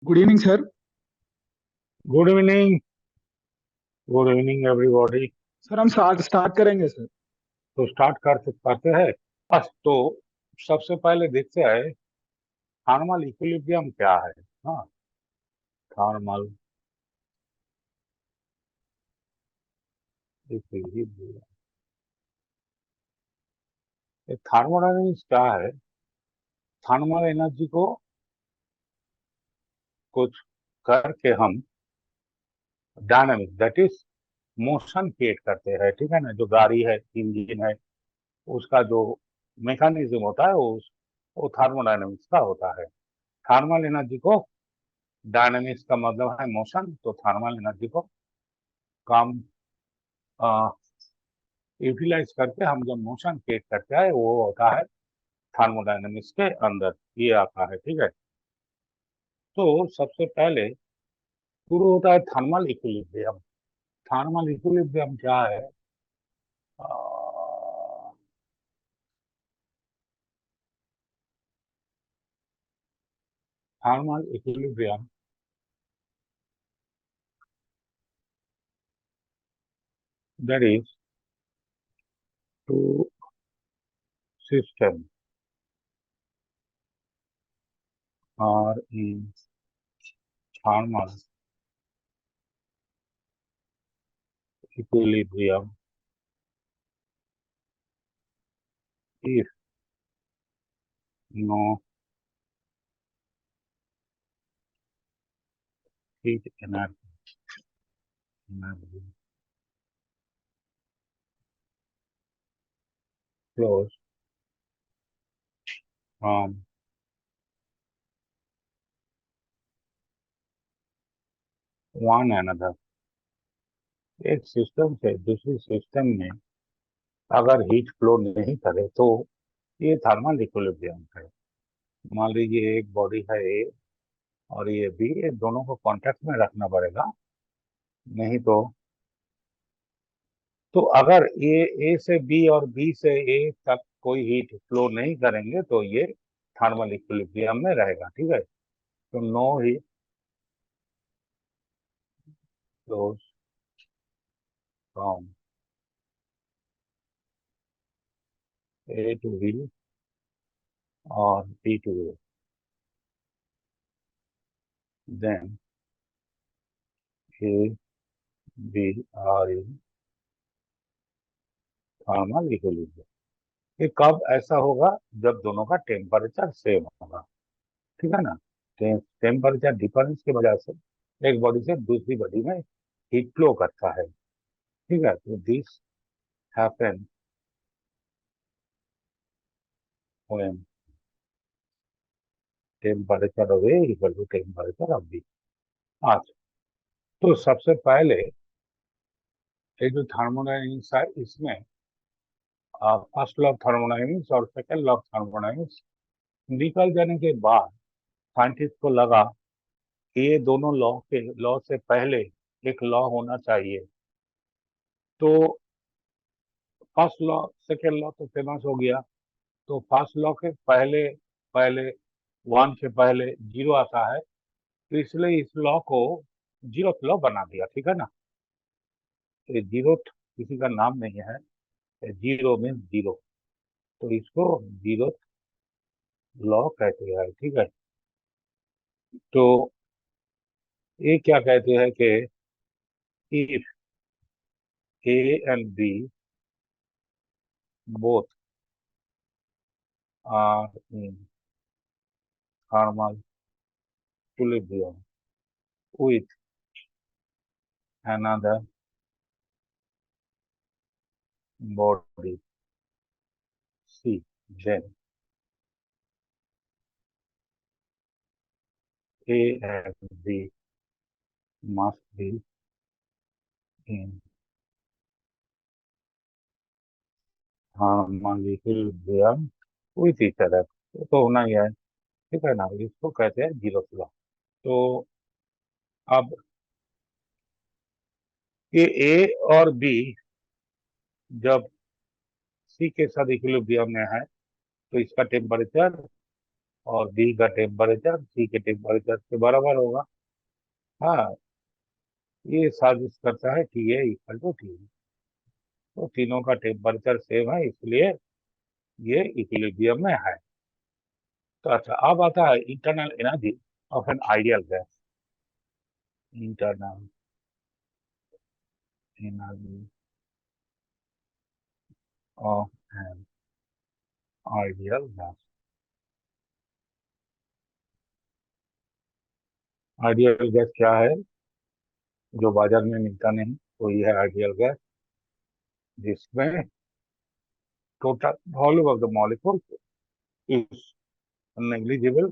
Good evening sir. Good evening. Good evening everybody. Sir हम start start करेंगे sir. तो start कर पाते हैं। बस तो सबसे पहले देखते हैं थर्मल इक्विलिब्रियम क्या है। हाँ, थर्मल इक्विलिब्रियम, थर्मोडायनेमिक्स क्या है। थर्मल एनर्जी को कुछ करके हम dynamic that is motion create करते हैं। ठीक है ना, जो गाड़ी है, इंजन है, उसका जो मैकेनिज्म होता है वो थर्मोडायनेमिक्स का होता है। थर्मल एनर्जी को, डायनामिक्स का मतलब है मोशन, तो थर्मल एनर्जी को कम यूटिलाइज करके हम जब मोशन क्रिएट करते हैं वो होता है थर्मोडायनेमिक्स के अंदर, ये आता है। ठीक है, तो सबसे पहले शुरू होता है थर्मल इक्विलिब्रियम। थर्मल इक्विलिब्रियम क्या है? Thermal equilibrium that is two system are in thermal equilibrium if no heat energy flows from one another। एक सिस्टम से दूसरी सिस्टम में अगर हीट फ्लो नहीं करे तो ये थर्मल इक्विलिब्रियम है। मान लीजिए एक बॉडी है ए और ये बी, ये दोनों को कांटेक्ट में रखना पड़ेगा, नहीं तो अगर ये ए से बी और बी से ए तक कोई हीट फ्लो नहीं करेंगे तो ये थर्मल इक्विलिब्रियम में रहेगा। ठीक है, तो no heat flows from A to B और B to A, then A B are in thermal equilibrium. ये कब ऐसा होगा? जब दोनों का टेम्परेचर सेम होगा। ठीक है ना, टेम्परेचर डिफरेंस की वजह से एक बॉडी से दूसरी बॉडी में हीट फ्लो करता है। ठीक है, तो this happen when temperature of A equal to temperature of B. अच्छा, तो सबसे पहले ये जो थर्मोडायनेमिक्स है इसमें फर्स्ट लॉ ऑफ थर्मोडायनेमिक्स और सेकंड लॉ ऑफ थर्मोडायनेमिक्स निकल जाने के बाद साइंटिस्ट को लगा कि ये दोनों लॉ से पहले एक लॉ होना चाहिए। तो फर्स्ट लॉ सेकेंड लॉ तो फेमस हो गया, तो फर्स्ट लॉ के पहले पहले वन से पहले जीरो आता है, तो इसलिए इस लॉ को जीरोथ लॉ बना दिया। ठीक है ना, ये जीरोथ किसी का नाम नहीं है, जीरो मीन्स जीरो, तो इसको जीरोथ लॉ कहते हैं। ठीक है, तो ये क्या कहते हैं कि if A and B both are in thermal equilibrium with another body C, then A and B must be in thermal equilibrium with each other। तो होना ही है। ठीक है ना, इसको कहते हैं जीरो फ्लो। तो अब ये ए और बी जब सी के साथ इक्विलिब्रियम में है तो इसका टेम्परेचर और बी का टेम्परेचर सी के टेम्परेचर के बराबर होगा। हाँ, ये साजिश करता है T A equal to T. तो तीनों का टेम्परेचर सेम है, इसलिए ये इक्विलिब्रियम में है। तो अच्छा, अब आता है internal energy of an ideal gas. Internal energy of an ideal gas. Ideal gas क्या है? जो बाजार में मिलता नहीं, तो ये है आइडियल गैस, जिसमें total volume of the molecule is negligible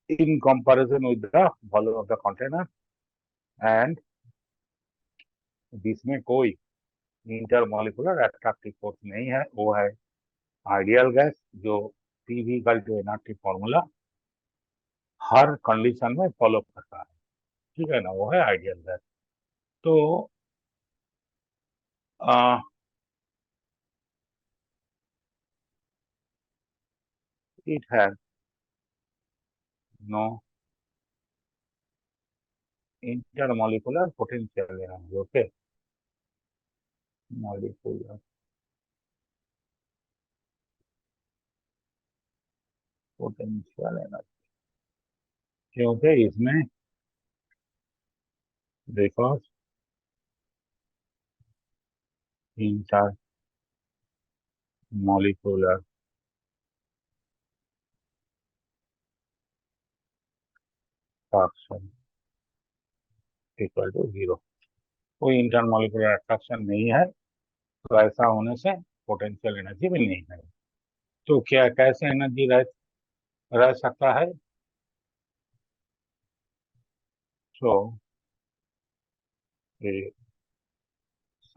in comparison with the volume of the container, and जिसमें कोई इंटरमोलिकुलर अट्रैक्टिव फोर्स नहीं है, वो है आइडियल गैस, जो PV equal to nRT formula हर कंडीशन में फॉलो करता है। ठीक है ना, वो है आइडियल गैस। तो it has no intermolecular potential energy. Okay, molecular potential energy, क्योंकि इसमें because inter molecular attraction equal to zero. कोई इंटरमोलिकुलर अट्रैक्शन नहीं है, तो ऐसा होने से पोटेंशियल एनर्जी भी नहीं है। तो क्या कैसे एनर्जी रह सकता है? So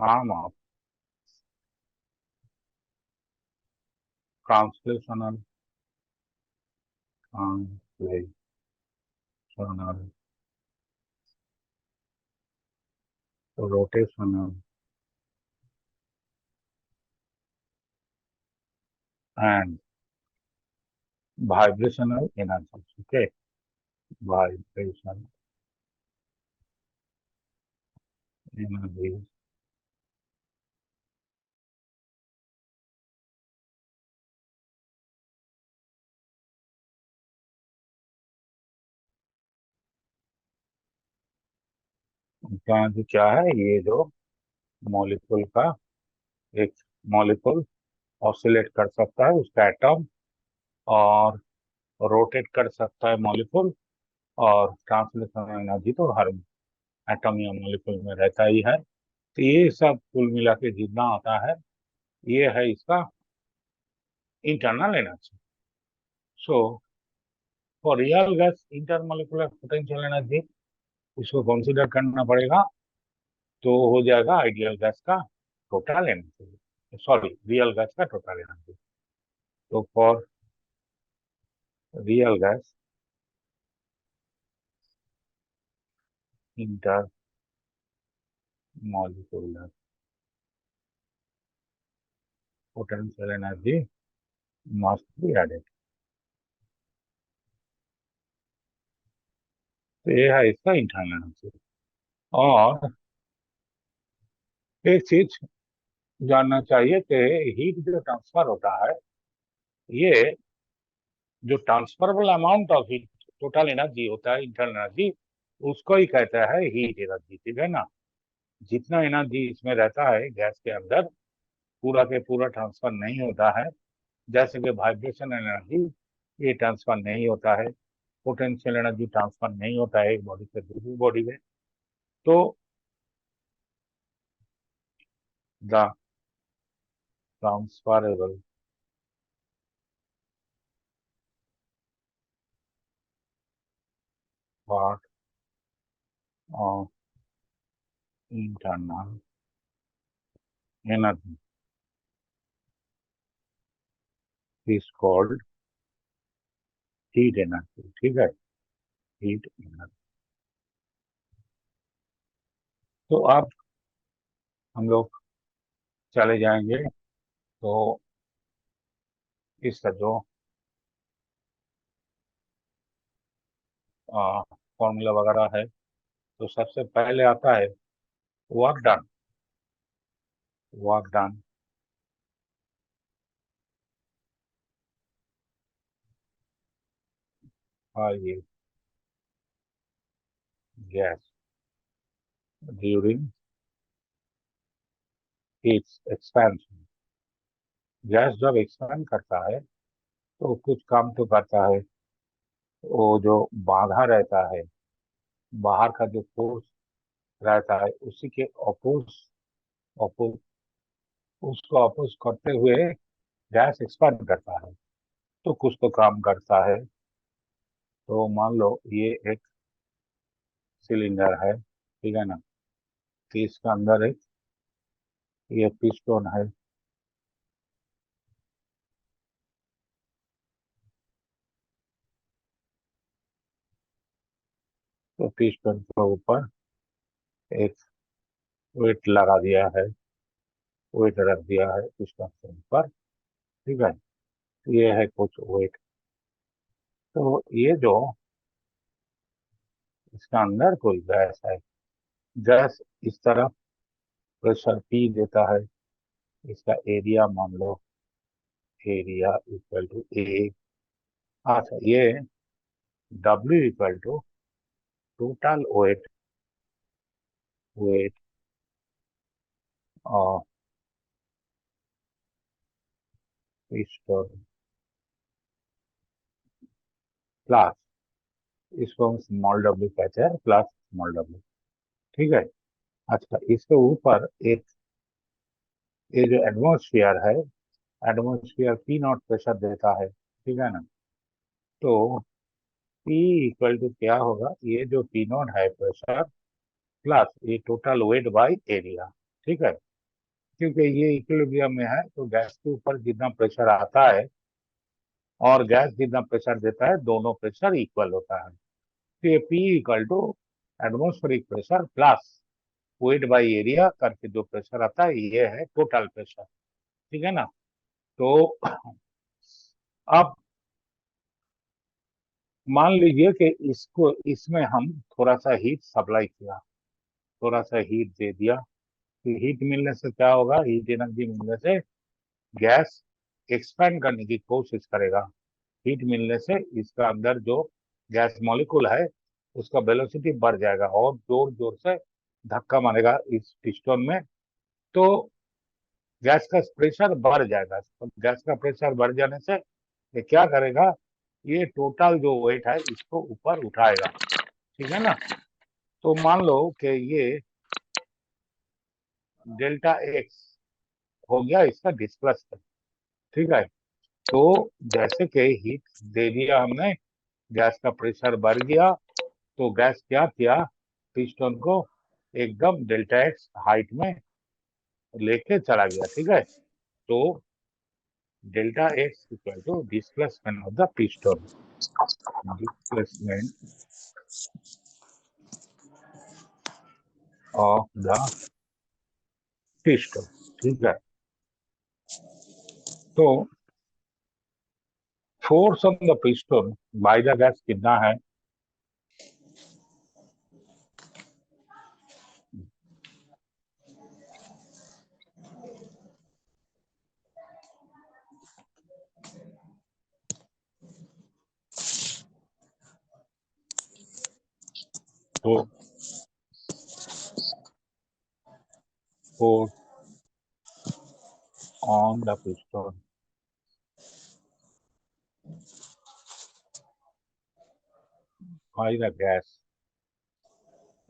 sum of translational translational rotational and vibrational energy. Okay, vibration energy क्या है? ये जो मॉलिक्यूल का एक मॉलिक्यूल ऑसिलेट कर सकता है, उसका एटम, और रोटेट कर सकता है मॉलिक्यूल, और ट्रांसलेशनल एनर्जी तो हर एटम या मॉलिक्यूल में रहता ही है। तो ये सब कुल मिला के जितना आता है, ये है इसका internal energy. So for real gas intermolecular potential energy, इसको कंसीडर करना पड़ेगा, तो हो जाएगा आइडियल गैस का total energy, sorry real gas का टोटल एनर्जी। तो for real gas intermolecular potential energy must be added. तो ये है इसका इंटरनल एनर्जी। और एक चीज जानना चाहिए कि हीट जो ट्रांसफर होता है, ये जो transferable amount of heat, total energy होता है, इंटरनल एनर्जी, उसको ही कहता है हीट एनर्जी। ठीक है ना, जितना एनर्जी इसमें रहता है गैस के अंदर, पूरा के पूरा ट्रांसफर नहीं होता है। जैसे कि वाइब्रेशन एनर्जी, ये ट्रांसफर नहीं होता है। पोटेंशियल एनर्जी ट्रांसफर नहीं होता है एक बॉडी से दूसरी बॉडी में। तो the transferable part of internal energy is called heat energy. ठीक है, हीट एनर्जी। तो अब हम लोग चले जाएंगे, तो, इसका जो, फॉर्मूला वगैरह है। तो सबसे पहले आता है वर्क डन। वर्क डन ये gas during its expansion. Gas जब एक्सपेंड करता है तो कुछ काम तो करता है। वो जो बाधा रहता है, बाहर का जो फोर्स रहता है, उसी के अपोज उसको अपोज करते हुए गैस एक्सपेंड करता है, तो कुछ तो काम करता है। तो मान लो ये एक सिलेंडर है, ठीक है ना। तो इसका अंदर एक ये पिस्टन है। तो पिस्टन के ऊपर एक वेट लगा दिया है, वेट रख दिया है पिस्टन के ऊपर, ठीक है। ये है कुछ वेट। तो ये जो इसका अंदर कोई गैस है, गैस इस तरफ प्रेशर पी देता है। इसका एरिया मान लो, एरिया इक्वल टू ए। अच्छा, ये W equal to total weight, weight of piston plus, इसको हम स्मॉल डब्ल्यू कहते हैं, प्लस स्मॉल डब्ल्यू, ठीक है। अच्छा, इसके ऊपर एक ये जो एटमोस्फियर है, एटमोस्फियर पी नॉट प्रेशर देता है, ठीक है ना। तो पी इक्वल टू क्या होगा, ये जो पी नॉट है प्रेशर प्लस ये टोटल वेट बाई एरिया, ठीक है। क्योंकि ये इक्विलिब्रियम में है, तो गैस के ऊपर जितना प्रेशर आता है और गैस जितना प्रेशर देता है, दोनों प्रेशर इक्वल होता है। तो ये P equal to atmospheric pressure plus weight by area करके जो प्रेशर आता है, ये है टोटल प्रेशर, ठीक है ना। तो अब मान लीजिए कि इसको इसमें हम थोड़ा सा हीट सप्लाई किया, थोड़ा सा हीट दे दिया। तो हीट मिलने से क्या होगा, हीट एनर्जी मिलने से गैस एक्सपेंड करने की कोशिश करेगा। हीट मिलने से इसका अंदर जो गैस मॉलिक्यूल है उसका वेलोसिटी बढ़ जाएगा और जोर जोर से धक्का मारेगा इस पिस्टन में। तो गैस का प्रेशर बढ़ जाएगा। तो गैस का प्रेशर बढ़ जाने से ये क्या करेगा, ये टोटल जो वेट है इसको ऊपर उठाएगा, ठीक है ना। तो मान लो कि ये डेल्टा एक्स हो गया इसका डिस्प्लेसमेंट, ठीक है। तो जैसे कि हीट दे दिया हमने, गैस का प्रेशर बढ़ गया, तो गैस क्या किया, पिस्टन को एकदम डेल्टा एक्स हाइट में लेके चला गया, ठीक है। तो delta x equal to displacement of the piston, displacement of the piston, ठीक है। तो force on the piston by the gas कितना है, तो force on the piston by the gas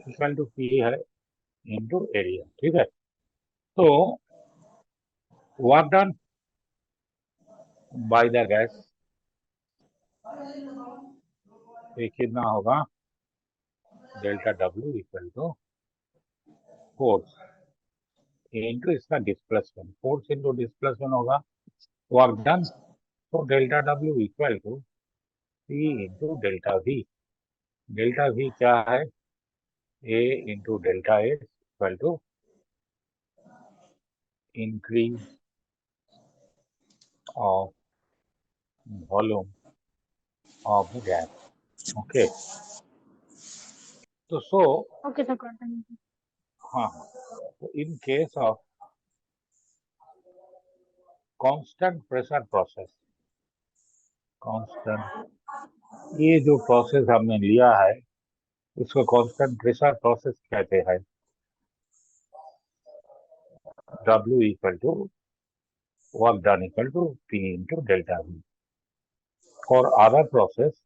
equal to P है इंटू एरिया, ठीक है। तो work done by the gas ये कितना होगा, delta W equal to force into इसका डिस्प्लेसमेंट, फोर्स इंटू डिस्प्लेसमेंट होगा वर्क डन। तो delta W equal to P into delta V. Delta V क्या है, A into delta x equal to increase of volume of the gas, okay. तो so okay sir, continue. हाँ, तो in case of constant pressure process, constant, ये जो process हमने लिया है इसको कांस्टेंट प्रेशर प्रोसेस कहते हैं। W equal to work done equal to P into delta V। और other processes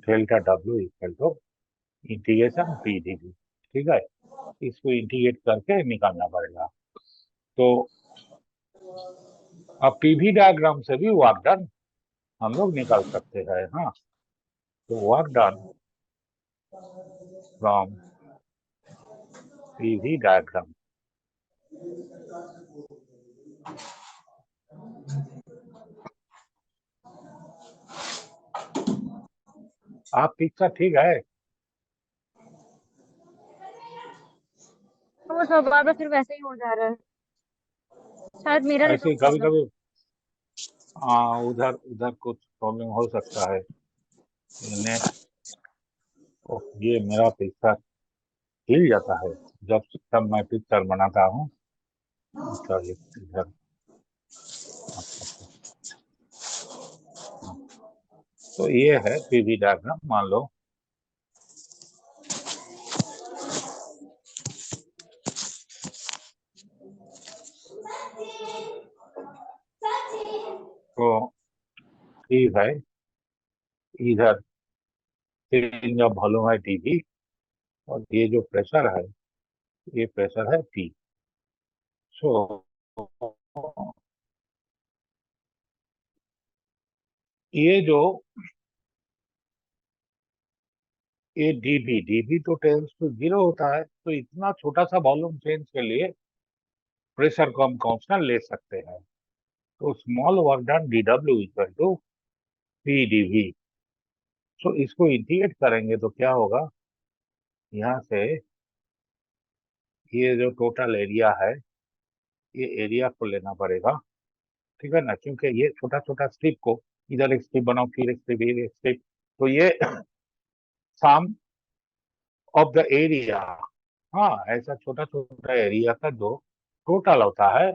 delta W equal to integration P dt। ठीक है, इसको इंटीग्रेट करके निकालना पड़ेगा। तो अब पीवी डायग्राम से भी वर्क डन हम लोग निकाल सकते हैं। हाँ, तो work done from PV diagram, आप पिक्चर ठीक है? तो वो सब बार बार फिर वैसे ही हो जा रहा है, शायद मेरा ऐसे नेटवर्क कभी प्रॉब्लम। कभी उधर उधर कुछ प्रॉब्लम हो सकता है। नेट, ये मेरा पिक्चर हिल जाता है जब मैं पिक्चर बनाता हूँ। चलिए इधर, तो ये है पीवी डायग्राम। मान लो तो ठीक है, इधर चेंज ऑफ वॉल्यूम है टीवी, और ये जो प्रेशर है ये प्रेशर है पी। सो ये जो ये डीबी तो टेंस टू जीरो होता है, तो इतना छोटा सा वॉल्यूम चेंज के लिए प्रेशर को हम कांस्टेंट ले सकते हैं। तो small work done DW equal to PdV। So इसको इंटीग्रेट करेंगे तो क्या होगा, यहाँ से ये जो टोटल एरिया है ये एरिया को लेना पड़ेगा। ठीक है ना, क्योंकि ये छोटा छोटा स्ट्रिप को इधर एक स्ट्रिप बनाओ, फिर एक स्ट्रिप, एक स्ट्रिप, तो ये सम ऑफ द एरिया। हाँ, ऐसा छोटा छोटा एरिया का जो टोटल होता है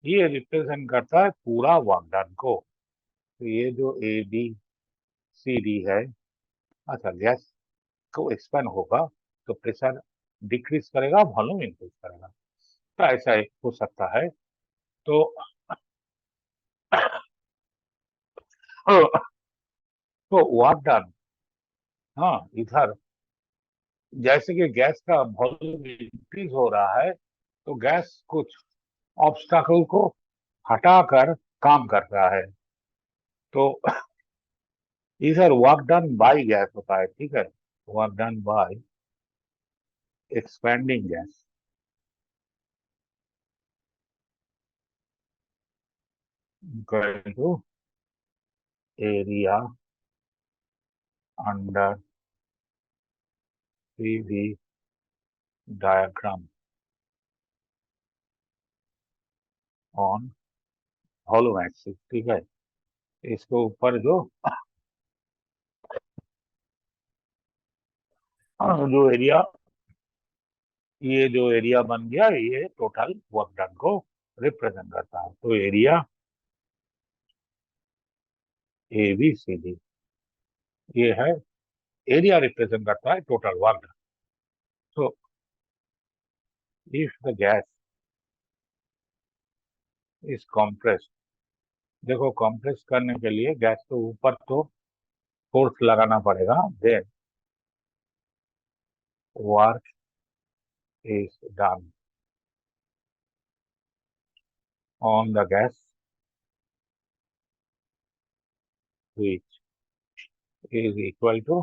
ये रिप्रेजेंट करता है पूरा वर्क डन को। तो ये जो ABCD है, अच्छा, गैस को एक्सपेंड होगा तो प्रेशर डिक्रीज करेगा, वॉल्यूम इंक्रीज करेगा। तो ऐसा एक हो सकता है। तो तो वर्क डन, हाँ, इधर जैसे कि गैस का वॉल्यूम इंक्रीज हो रहा है तो गैस कुछ ऑब्स्टैकल को हटाकर काम कर रहा है। तो इधर वर्क डन बाय गैस होता है। ठीक है, work done by expanding gas equal to area under PV diagram on volume axis. ठीक है, इसके ऊपर जो एरिया, ये जो एरिया बन गया ये टोटल वर्क डन को रिप्रेजेंट करता है। तो एरिया ABCD ये है, एरिया रिप्रेजेंट करता है total work done. So if the gas is compressed, देखो कंप्रेस करने के लिए गैस के ऊपर तो फोर्स लगाना पड़ेगा, then work is done on the gas which is equal to,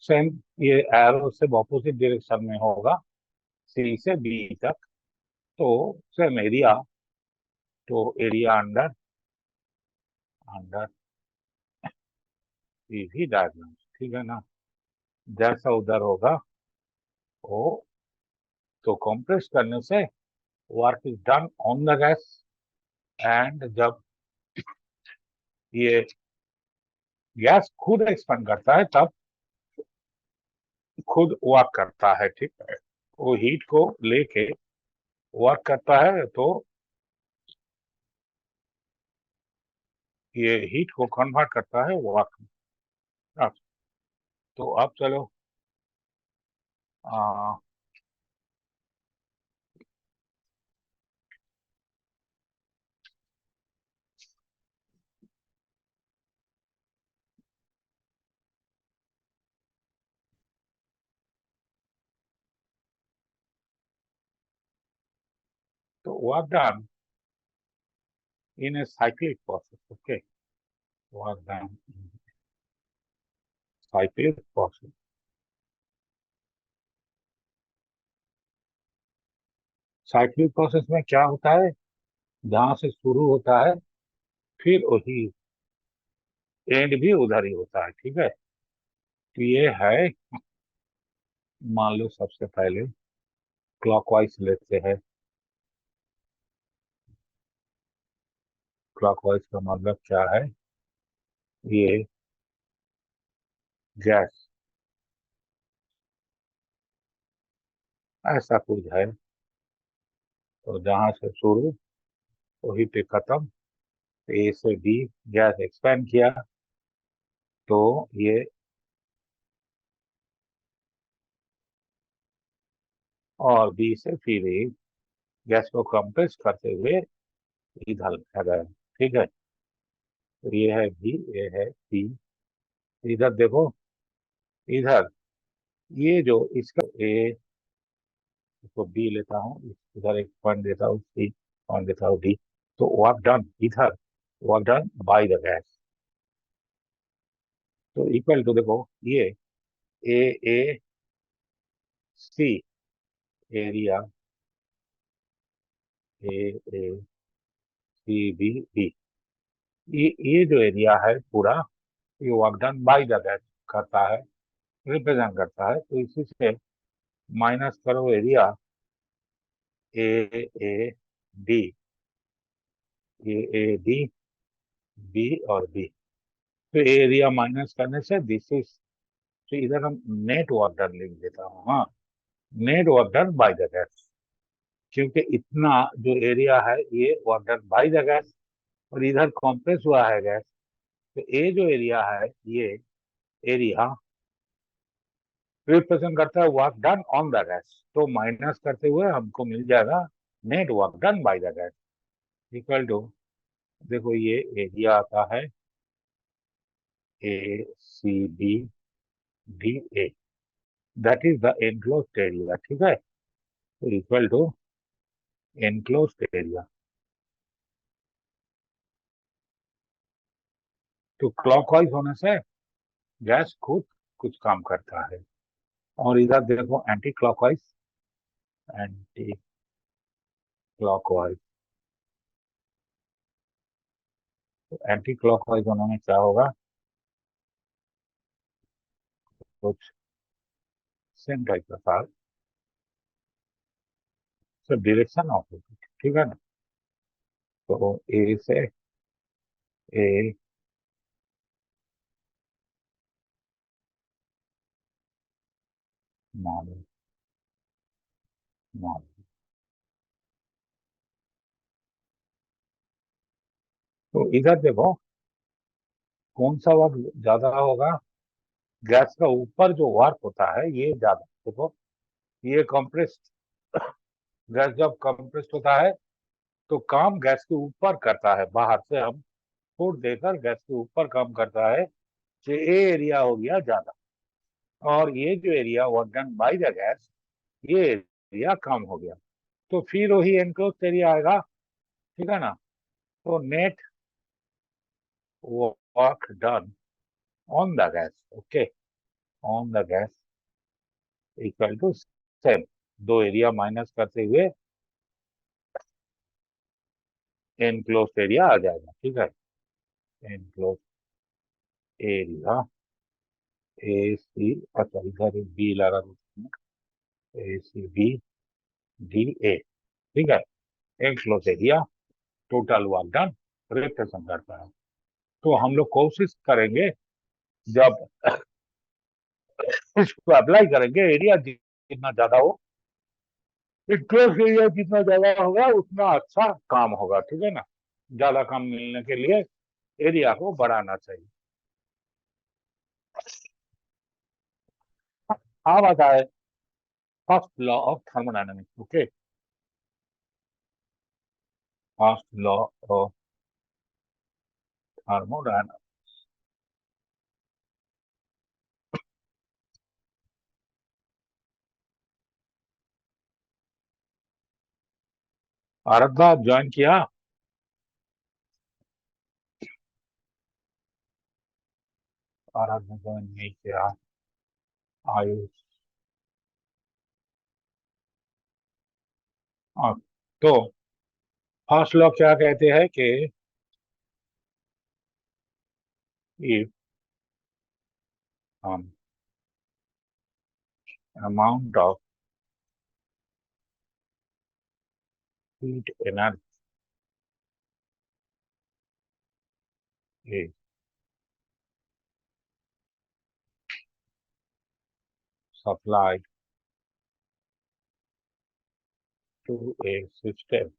same, ये एरो से ऑपोजिट डायरेक्शन में होगा, C से B तक। तो सेम एरिया, तो area under under PV diagram. ठीक है ना, जैसा उधर होगा वो, तो कंप्रेस करने से work is done on the gas and जब ये गैस खुद एक्सपेंड करता है तब खुद वर्क करता है, ठीक है। वो हीट को लेके वर्क करता है, तो ये हीट को कन्वर्ट करता है वर्क में। तो अब चलो आ, तो work done in a cyclic process, okay. Work done in cyclic process. Cyclic process में क्या होता है, जहां से शुरू होता है फिर वही एंड भी उधर ही होता है, ठीक है। तो ये है, मान लो सबसे पहले क्लॉकवाइज लेते हैं। क्लॉकवाइज का मतलब क्या है, ये गैस ऐसा कुछ है, तो जहां से शुरू वही पे खत्म। ए से बी गैस एक्सपेंड किया, तो ये और बी से फिर ये गैस को कंप्रेस करते हुए इधर आ गए, ठीक है। तो ये है बी, ये है बी। इधर देखो, इधर ये जो इसका ए, इसको बी लेता हूँ, इधर एक पॉइंट देता हूँ सी, पॉइंट देता हूँ डी। तो वर्क डन इधर, work done by the gas, तो इक्वल टू देखो ये ए ए सी area, A A C B B, ये जो एरिया है पूरा, ये work done by the gas करता है, रिप्रेजेंट करता है। तो इसी से माइनस करो area A A D, A A D B और बी। तो एरिया माइनस करने से दिस इज, तो इधर हम नेट वर्क डन लिख देता हूँ, हाँ, net work done by the gas. क्योंकि इतना जो एरिया है ये work done by the gas, और इधर कॉम्प्रेस हुआ है गैस, तो ये जो एरिया है ये एरिया रिप्रेजेंट करता है work done on the gas. तो माइनस करते हुए हमको मिल जाएगा net work done by the gas equal to, देखो ये एरिया आता है A C B D A, that is the enclosed area, ठीक है। तो इक्वल टू एनक्लोज्ड एरिया। तो क्लॉकवाइज होने से गैस खुद कुछ काम करता है, और इधर देखो एंटी क्लॉकवाइज, एंटी क्लॉकवाइज। तो एंटी क्लॉकवाइज होने में क्या होगा, कुछ सेम टाइप का था, सब डायरेक्शन ऑफ होगी, ठीक है ना। तो ए से ए मॉडल मॉडल, तो इधर देखो कौन सा वर्क ज्यादा होगा, गैस का ऊपर जो वर्क होता है ये ज्यादा, देखो ये कंप्रेस्ड गैस जब कंप्रेस्ड होता है तो काम गैस के ऊपर करता है, बाहर से हम फूड देकर गैस के ऊपर काम करता है, तो ये एरिया हो गया ज्यादा। और ये जो area work done by the gas, ये एरिया कम हो गया, तो फिर वही एनक्लोज एरिया आएगा, ठीक है ना। तो net work done on the gas, okay, on the gas equal to same, दो एरिया माइनस करते हुए एनक्लोज एरिया आ जाएगा, ठीक है। एनक्लोज एरिया ए सी, अच्छा इधर बी लगा ए सी बी डी ए, ठीक है। Enclose area, total work done reflection करता है। तो हम लोग कोशिश करेंगे जब इसको अप्लाई करेंगे, एरिया जितना ज्यादा हो, इंटरेस्ट एरिया जितना ज्यादा होगा उतना अच्छा काम होगा, ठीक है ना। ज्यादा काम मिलने के लिए एरिया को बढ़ाना चाहिए। अब आता है first law of thermodynamics. Okay, first law of thermodynamics. Aradhana join किया? आराधना ज्वाइन नहीं किया। आयुष, हाँ। तो फर्स्ट लॉ क्या कहते हैं कि if amount of heat energy is supplied to a system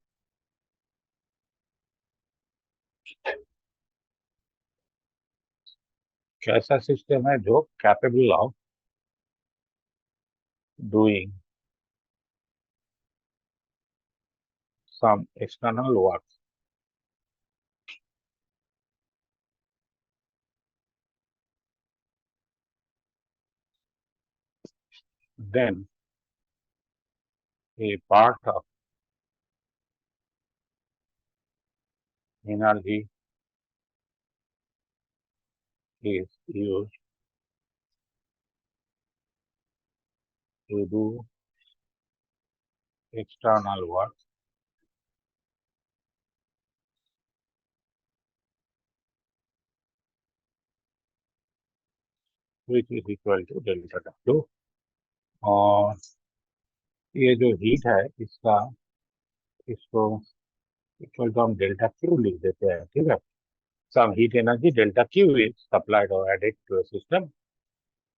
कैसा सिस्टम है जो capable of doing some external work, then a part of energy is used to do external work which is equal to delta W। और ये जो heat है इसका, इसको equal to हम डेल्टा क्यू लिख देते हैं, ठीक है। Some heat energy delta Q is supplied or added to a system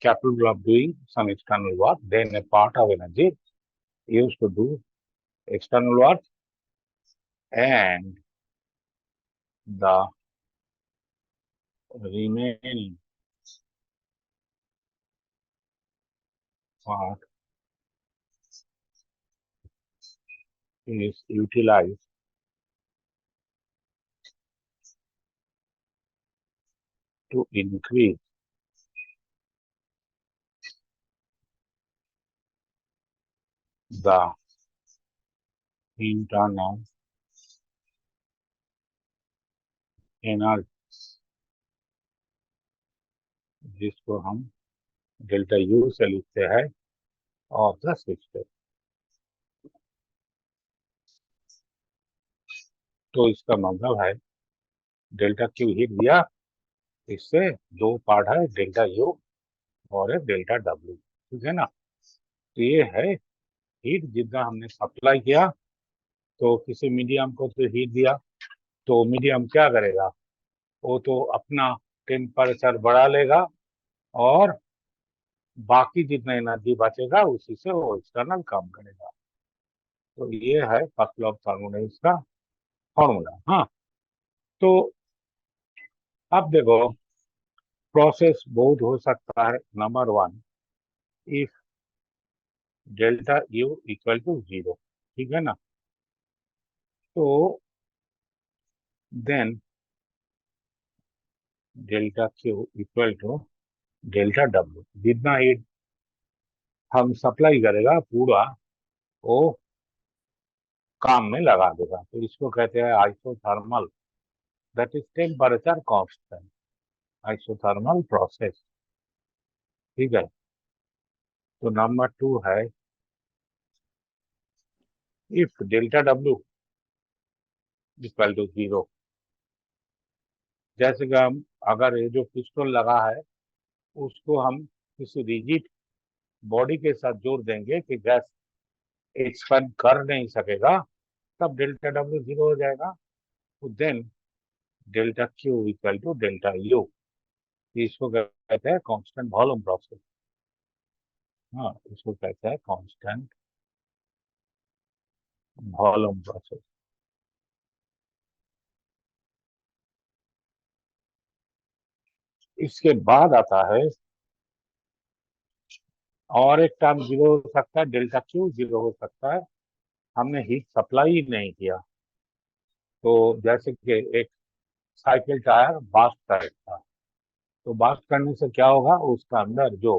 capable of doing some external work. Then a part of energy used to do external work, and the remaining part is utilized to increase the internal energy, जिसको हम delta U से लिखते हैं, और the system. तो इसका मतलब है डेल्टा क्यू हीट दिया, इससे दो पार्ट है, डेल्टा यू और एक डेल्टा डब्ल्यू, ठीक है ना। तो ये है हीट जितना हमने सप्लाई किया, तो किसी मीडियम को तो हीट दिया, तो मीडियम क्या करेगा, वो तो अपना टेम्परेचर बढ़ा लेगा और बाकी जितना एनर्जी बचेगा उसी से वो एक्सटर्नल काम करेगा। तो ये है फर्स्ट लॉ ऑफ थर्मोडायनेमिक्स का फॉर्मूला। हाँ, तो अब देखो प्रोसेस बहुत हो सकता है। Number one, if delta U equal to 0, ठीक है ना। तो then delta Q equal to delta W, जितना हीट हम सप्लाई करेगा पूरा वो काम में लगा देगा। तो इसको कहते हैं isothermal, that is temperature constant, isothermal process, ठीक है। तो नंबर टू है if delta W equal to 0, जैसे कि हम अगर ये जो पिस्टन लगा है उसको हम किसी रिजिड बॉडी के साथ जोड़ देंगे कि गैस एक्सपेंड कर नहीं सकेगा, तब डेल्टा डब्ल्यू 0 हो जाएगा। तो then delta Q equal to delta U, इसको कहते हैं कांस्टेंट वॉल्यूम प्रोसेस। हाँ, इसको कहते हैं कांस्टेंट वॉल्यूम प्रोसेस। इसके बाद आता है और एक टर्म जीरो हो सकता है, डेल्टा क्यू जीरो हो सकता है। हमने हीट सप्लाई ही नहीं किया। तो जैसे कि एक साइकिल टायर बास्ट टायर था, तो बास्ट करने से क्या होगा, उसका अंदर जो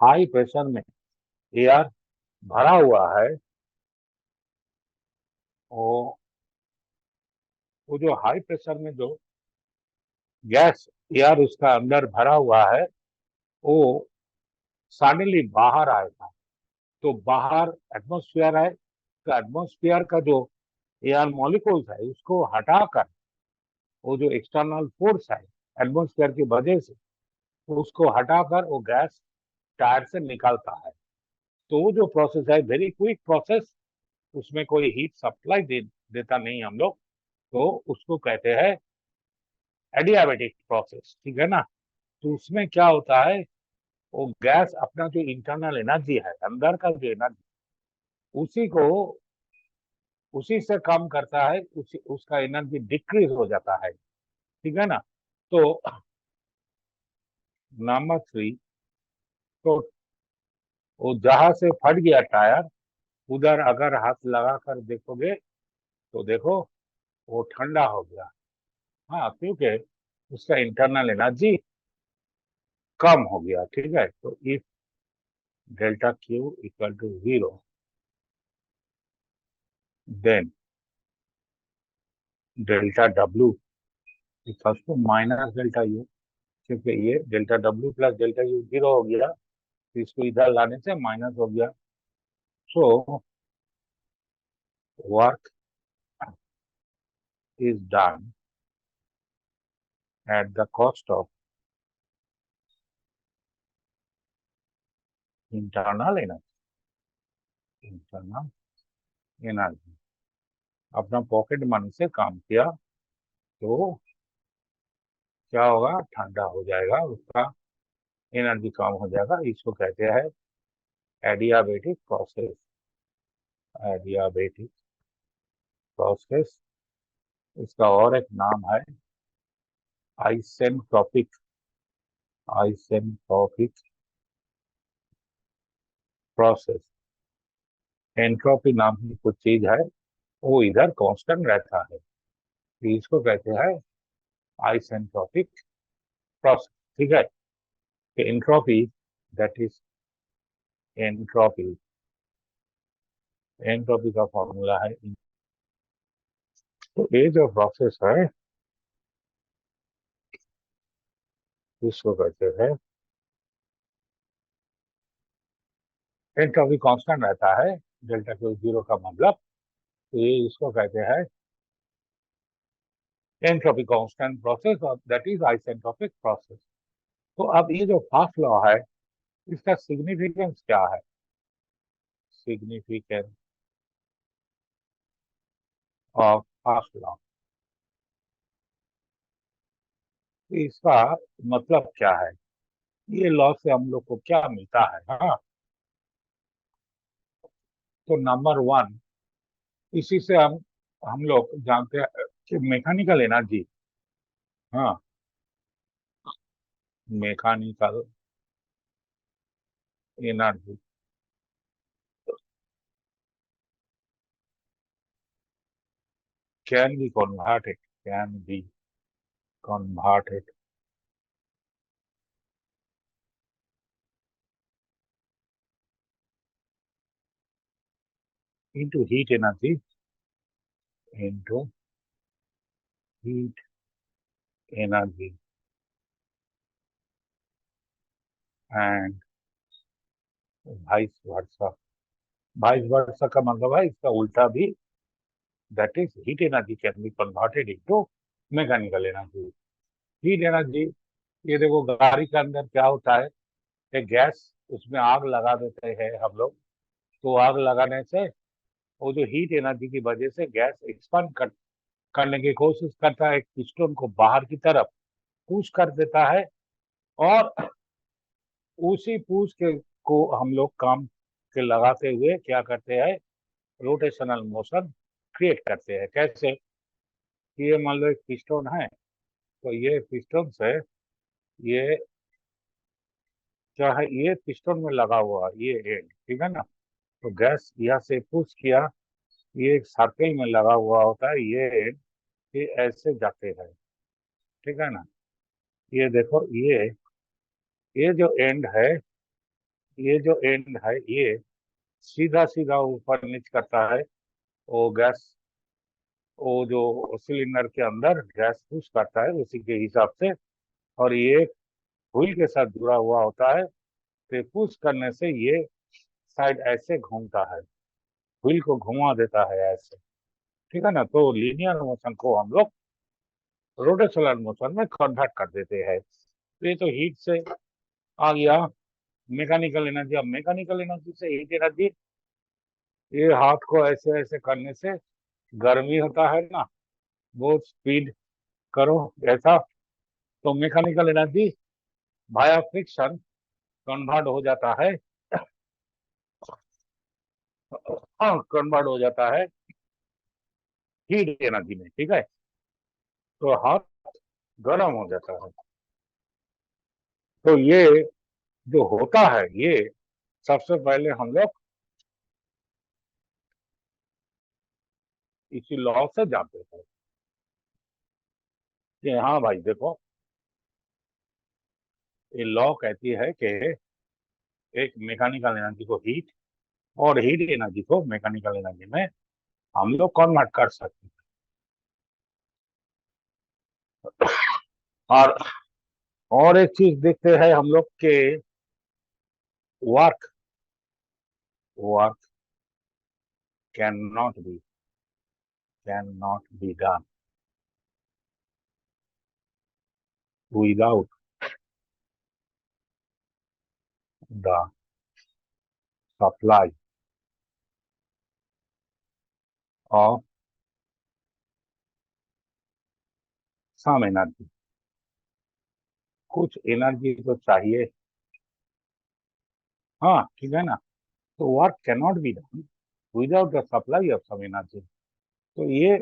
हाई प्रेशर में एयर भरा हुआ है, वो वो जो हाई प्रेशर में जो गैस एयर उसका अंदर भरा हुआ है, वो सडनली बाहर आएगा। तो बाहर एटमॉस्फेयर है, तो एटमॉस्फेयर का जो एयर मॉलिक्यूल्स है उसको हटाकर, वो जो एक्सटर्नल फोर्स है एटमॉस्फेयर की वजह से, उसको हटाकर वो गैस टायर से निकलता है। तो वो जो प्रोसेस है वेरी क्विक प्रोसेस, उसमें कोई हीट सप्लाई देता नहीं हम लोग। तो उसको कहते हैं एडियाबेटिक प्रोसेस, ठीक है ना। तो उसमें क्या होता है, वो गैस अपना जो इंटरनल एनर्जी है, अंदर का जो एनर्जी, उसी को उसी से कम करता है, उसका एनर्जी डिक्रीज हो जाता है, ठीक है ना। तो नंबर 3, तो वो जहां से फट गया टायर, उधर अगर हाथ लगा कर देखोगे तो देखो वो ठंडा हो गया। हाँ, क्योंकि उसका इंटरनल एनर्जी कम हो गया, ठीक है। तो if delta Q equal to 0, then delta W equal to minus delta U, क्योंकि ये delta W plus delta U 0 हो गया, तो इसको इधर लाने से माइनस हो गया। So work is done at the cost of internal energy। Internal energy अपना पॉकेट मनी से काम किया, तो क्या होगा, ठंडा हो जाएगा, उसका एनर्जी कम हो जाएगा। इसको कहते हैं एडियाबेटिक प्रोसेस। एडियाबेटिक प्रोसेस, इसका और एक नाम है आइसेंट्रोपिक। Isentropic process. एंट्रोपी नाम की कुछ चीज है, वो इधर कांस्टेंट रहता है, तो इसको कहते हैं आइसेंट्रोपिक प्रोसेस, ठीक है। कि entropy, that is entropy, entropy का फॉर्मूला है। तो ये जो प्रोसेस है इसको कहते हैं, एंट्रोपी कांस्टेंट रहता है, डेल्टा क्यू 0 का मतलब, तो ये इसको कहते हैं एंट्रोपी कांस्टेंट प्रोसेस, और दैट इज आइसेंट्रोपिक प्रोसेस। तो अब ये जो फर्स्ट लॉ है, इसका सिग्निफिकेंस क्या है, सिग्निफिकेंस ऑफ फर्स्ट लॉ, इसका मतलब क्या है, ये लॉ से हम लोग को क्या मिलता है। हाँ, तो नंबर 1, इसी से हम लोग जानते हैं कि मैकेनिकल एनर्जी, हाँ, mechanical energy can be converted, can be converted into heat energy, into heat energy, and vice versa। vice versa का मतलब है इसका उल्टा भी, that is heat energy can be converted into mechanical energy। heat energy, ये देखो गाड़ी के अंदर क्या होता है, एक गैस, उसमें आग लगा देते हैं हम लोग। तो आग लगाने से वो जो हीट एनर्जी की वजह से गैस एक्सपांड करने की कोशिश करता है, पिस्टन को बाहर की तरफ पुश कर देता है और उसी पुश के को हम लोग काम के लगाते हुए क्या करते हैं, रोटेशनल मोशन क्रिएट करते हैं। कैसे कि ये मान लो एक पिस्टन है, तो ये पिस्टन से ये चाहे ये पिस्टन में लगा हुआ ये एंड, ठीक है ना, तो गैस यहाँ से पुश किया, ये एक सर्कल में लगा हुआ होता है ये एंड, ये ऐसे जाते हैं, ठीक है ना। ये देखो ये जो एंड है, ये जो एंड है ये सीधा सीधा ऊपर नीच करता है, वो गैस वो जो सिलेंडर के अंदर गैस पुश करता है उसी के हिसाब से, और ये व्हील के साथ जुड़ा हुआ होता है, तो पुश करने से ये साइड ऐसे घूमता है, व्हील को घुमा देता है ऐसे, ठीक है ना। तो लीनियर मोशन को हम लोग रोटेशनल मोशन में कन्वर्ट कर देते हैं। तो ये तो हीट से आ गया मैकेनिकल एनर्जी। अब मैकेनिकल एनर्जी से हीट एनर्जी, ये हाथ को ऐसे ऐसे करने से गर्मी होता है ना, बहुत स्पीड करो ऐसा, तो mechanical energy via friction convert हो जाता है, हाँ कन्वर्ट हो जाता है हीट एनर्जी में, ठीक है। तो हाथ गर्म हो जाता है। तो ये जो होता है ये सबसे पहले हम लोग इसी लॉ से जानते हैं कि हाँ भाई देखो, ये लॉ कहती है कि एक मैकेनिकल एनर्जी को हीट और हीट एनर्जी को मैकेनिकल एनर्जी में हम लोग कन्वर्ट कर सकते हैं। और एक चीज देखते हैं हम लोग के work work can not be done without the supply of some energy. कुछ एनर्जी तो चाहिए, हाँ ठीक है ना। तो work can not be done without the supply of some energy. तो ये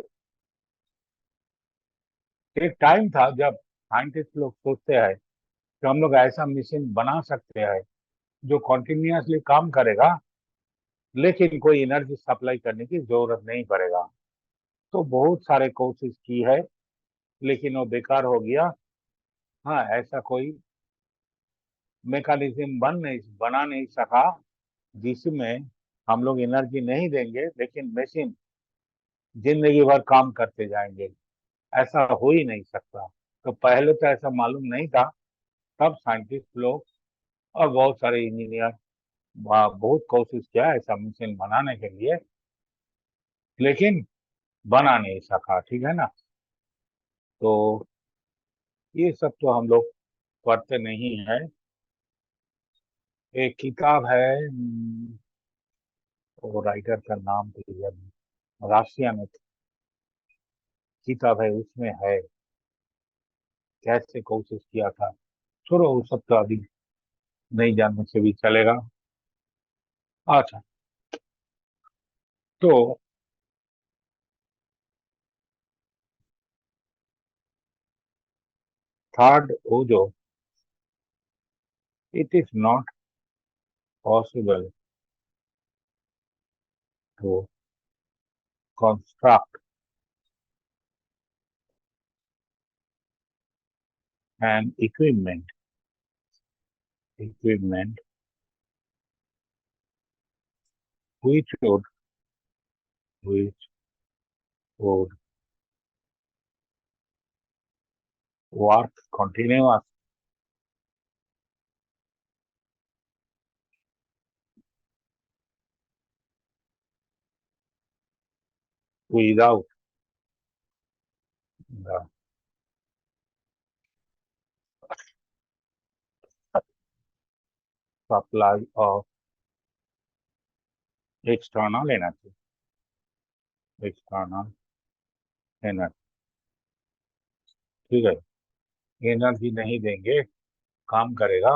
एक टाइम था जब साइंटिस्ट लोग सोचते हैं कि हम लोग ऐसा मशीन बना सकते हैं जो कॉन्टिन्यूसली काम करेगा, लेकिन कोई एनर्जी सप्लाई करने की जरूरत नहीं पड़ेगा। तो बहुत सारे कोशिश की है, लेकिन वो बेकार हो गया। हाँ, ऐसा कोई मैकेनिज्म बना नहीं सका जिसमें हम लोग एनर्जी नहीं देंगे लेकिन मशीन जिंदगी भर काम करते जाएंगे। ऐसा हो ही नहीं सकता। तो पहले तो ऐसा मालूम नहीं था, तब साइंटिस्ट लोग और बहुत सारे इंजीनियर बहुत कोशिश किया ऐसा मशीन बनाने के लिए, लेकिन बना नहीं सका, ठीक है ना। तो ये सब तो हम लोग पढ़ते नहीं है। एक किताब है, वो राइटर का नाम तो याद नहीं, राशिया में किताब है, उसमें है कैसे कोशिश किया था। छोड़ो वो सब तो अभी नहीं जानने से भी चलेगा। अच्छा, तो थर्ड वो जो, it is not possible to construct an equipment which would which would work continuous without the supply of external energy. ठीक है, एनर्जी नहीं देंगे काम करेगा,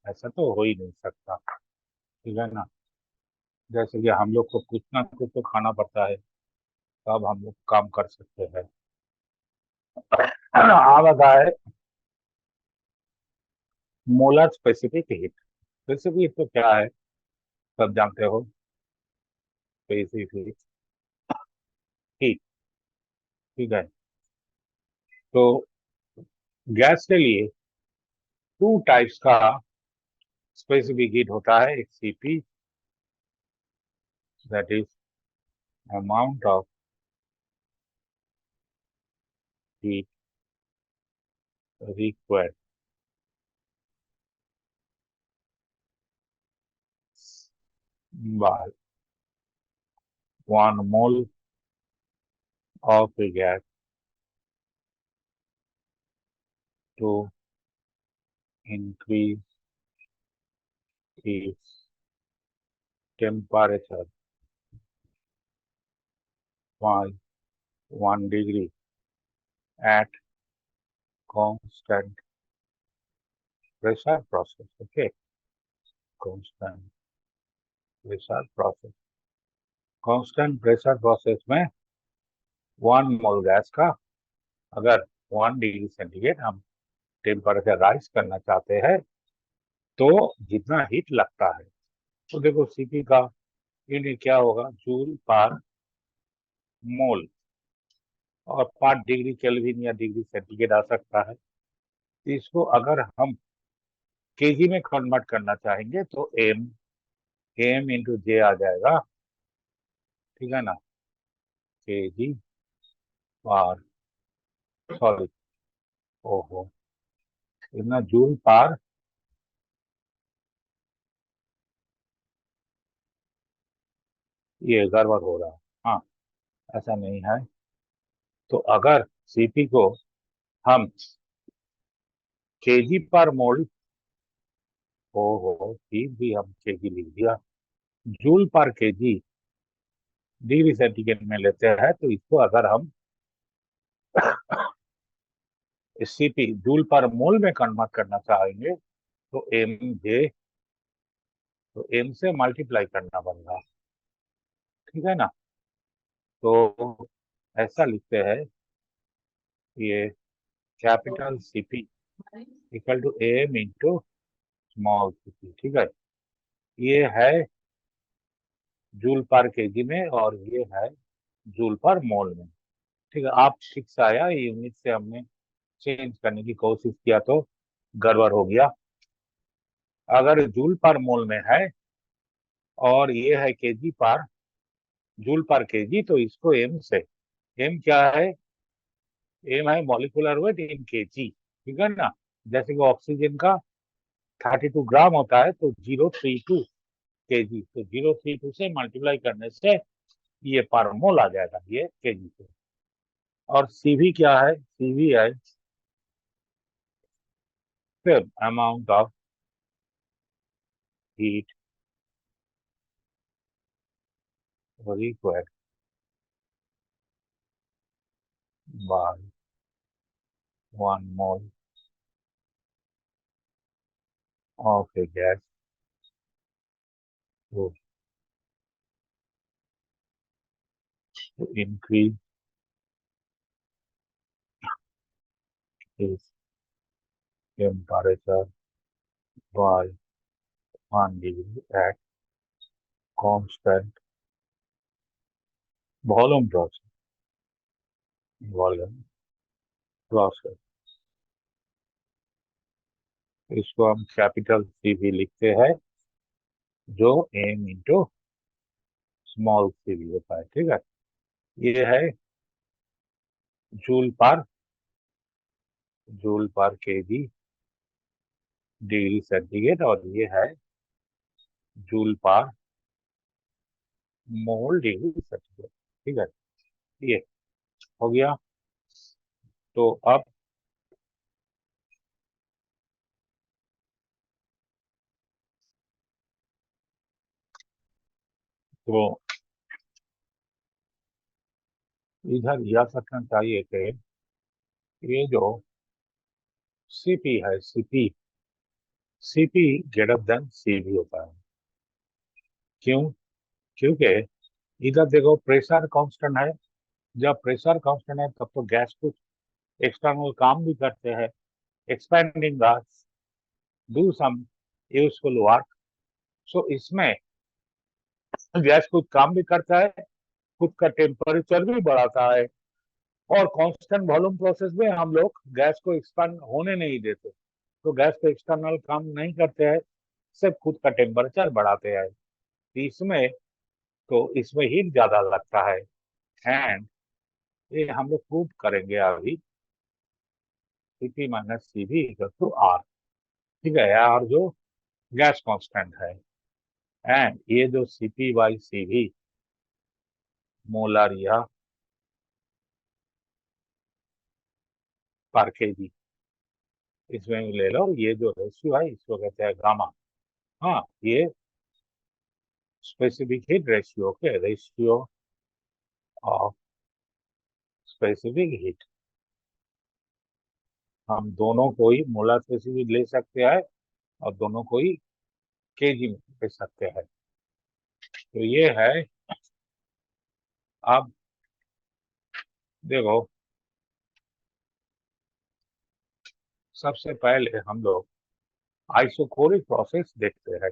ऐसा तो हो ही नहीं सकता। ठीक है ना, जैसे कि हम लोग को कुछ ना कुछ तो खाना पड़ता है, तब हम लोग काम कर सकते हैं। अब आता है molar specific heat. Specific heat तो क्या है, सब जानते हो। स्पेसिफिक हीट, ठीक है। तो गैस के लिए टू टाइप्स का स्पेसिफिक हीट होता है। एक CP, that is amount of heat required by 1 mole of a gas to increase its temperature by 1 degree at constant pressure process. Okay, constant pressure process. constant pressure process में 1 मोल gas का अगर 1 degree centigrade हम temperature rise करना चाहते हैं तो जितना heat लगता है, तो देखो सीपी का यूनिट क्या होगा, जूल पर मोल, और 5 डिग्री केल्विन या डिग्री सेंटीग्रेड आ सकता है। इसको अगर हम केजी में कन्वर्ट करना चाहेंगे तो एम इंटू जे आ जाएगा। ठीक है ना, केजी पार, सॉरी, ओहो, इतना जूल पार, ये गड़बड़ हो रहा है। हाँ, ऐसा नहीं है। तो अगर सीपी को हम केजी पर मोल, ओहो, ठीक भी हम केजी लिख दिया, जूल पर केजी डिग्री सेंटीग्रेड में लेते हैं, तो इसको अगर हम सीपी जूल पर मोल में कन्वर्ट करना चाहेंगे तो एम से मल्टीप्लाई करना पड़ेगा। ठीक है ना, तो ऐसा लिखते हैं, ये capital CP equal to M into small CP. ठीक है, ये है जूल पर केजी में और ये है जूल पर मोल में। ठीक है, आप ठीक से आया, यूनिट से हमने चेंज करने की कोशिश किया तो गड़बड़ हो गया। अगर जूल पर मोल में है और ये है केजी पर, जूल पर केजी, तो इसको एम से, एम क्या है, एम है मॉलिक्यूलर वेट इन केजी। ठीक है ना, जैसे कि ऑक्सीजन का 32 ग्राम होता है, तो 032 केजी, तो 032 से मल्टीप्लाई करने से ये पर मोल आ जाएगा, ये केजी से। और सीवी क्या है, सीवी है फिर amount of heat required by 1 mole of A gas to increase its temperature by 1 degree at constant volume process, volume process। इसको हम कैपिटल सी भी लिखते हैं, जो एम इंटू स्मॉल सी भी होता है। ठीक है, ये है जूल पर केजी डिग्री सेंटीग्रेड, और ये है जूल पर मोल डिग्री सेंटीग्रेड। ठीक है, ये हो गया। तो अब तो इधर याद रखना चाहिए कि ये जो सीपी है, सीपी ग्रेटर देन सीवी होता है। क्यों? क्योंकि इधर देखो प्रेशर कांस्टेंट है। जब प्रेशर कांस्टेंट है तब तो गैस कुछ एक्सटर्नल काम भी करते हैं, expanding gas, do some useful work. So इसमें गैस कुछ काम भी करता है, खुद का टेम्परेचर भी बढ़ाता है, और कांस्टेंट वॉल्यूम प्रोसेस में हम लोग गैस को एक्सपांड होने नहीं देते। तो गैस को एक्सटर्नल काम नहीं करते हैं, सिर्फ खुद का टेम्परेचर बढ़ाते हैं। इसमें हीट ज्यादा लगता है। एंड ये हम लोग प्रूव करेंगे अभी। Cp minus Cv equal to R। ठीक है, आर जो गैस कांस्टेंट है, एंड ये जो Cp बाई Cv मोलर या पर केजी, इसमें ले लो। ये जो रेशियो है इसको कहते हैं गामा। हाँ, ये स्पेसिफिक हीट रेशियो के रेशियो ऑफ स्पेसिफिक हीट। हम दोनों को ही मोलर स्पेसिफिक ले सकते हैं और दोनों को ही केजी में ले सकते हैं। तो ये है। अब देखो, सबसे पहले हम लोग आइसोकोरिक प्रोसेस देखते हैं।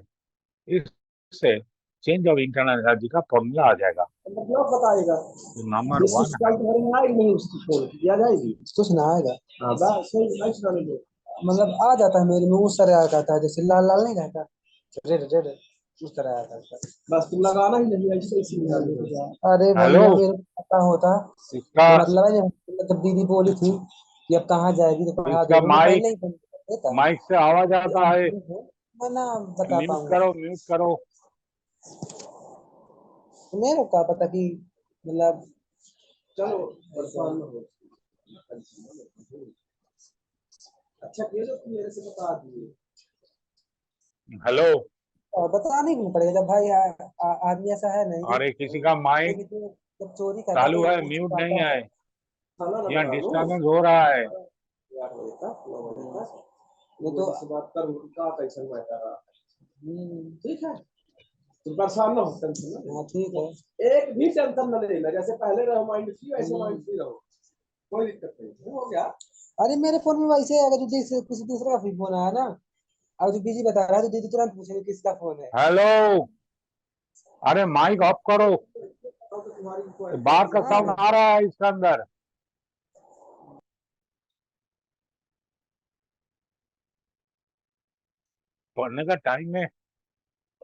इससे चेंज ऑफ इंटरनल एनर्जी का फॉर्मूला आ जाएगा। मतलब बताएगा तो नंबर ये 1 सिस्टम भरेंगे आएगी नहीं, उसकी फोन किया जाएगी कुछ ना आएगा। हाँ बस सही लाइट डाल दो। मतलब आ जाता है मेरे में उस तरह आ जाता है, जैसे लाल लाल नहीं रहता, रेड रेड उस तरह आ जाता है। बस तुम लगाना ही नहीं, ऐसे ऐसे निकाल दो। अरे हेलो, भैया मेरे को पता होता। इसका तो मतलब है जब दीदी बोली थी कि अब कहाँ जाएगी तो पढ़ा इसका दोगे, मैं माइक पहले ही बंद कर देता। माइक से आवाज आता है। मैं ना बता म्यूट पाऊंगा। करो, म्यूट करो। तो मेरे को क्या पता कि मतलब चलो परेशान न हो। अच्छा किया जो तुम मेरे से बता दिए। हेलो, बताने क्यों पड़ेगा जब भाई आदमी ऐसा है नहीं अरे किसी का माइक कि तो जब चोरी करता है चालू है, तो म्यूट छुपाता नहीं है। है। खाना ना यहाँ बना लो डिस्टर्बेंस हो रहा है। 8 बजे तक 9 बजे तक नहीं तो तो इस बात कर का टेंशन मैं कर रहा। हम्म, ठीक है, तुम परेशान ना हो, टेंशन ना हाँ लो। ठीक है। एक भी टेंशन न लेना, जैसे पहले रहो माइंड फ्री वैसे माइंड फ्री रहो, कोई दिक्कत नहीं हो गया। अरे मेरे फोन में वैसे अगर जो किसी दूसरे का भी फोन आया ना, अब जो बिजी बता रहा है तो दीदी तुरंत पूछेगी किसका फोन है। हेलो, अरे माइक ऑफ करो, तो तुम्हारी कोई बाहर का हाँ साउंड आ रहा है इसके अंदर। पढ़ने का टाइम में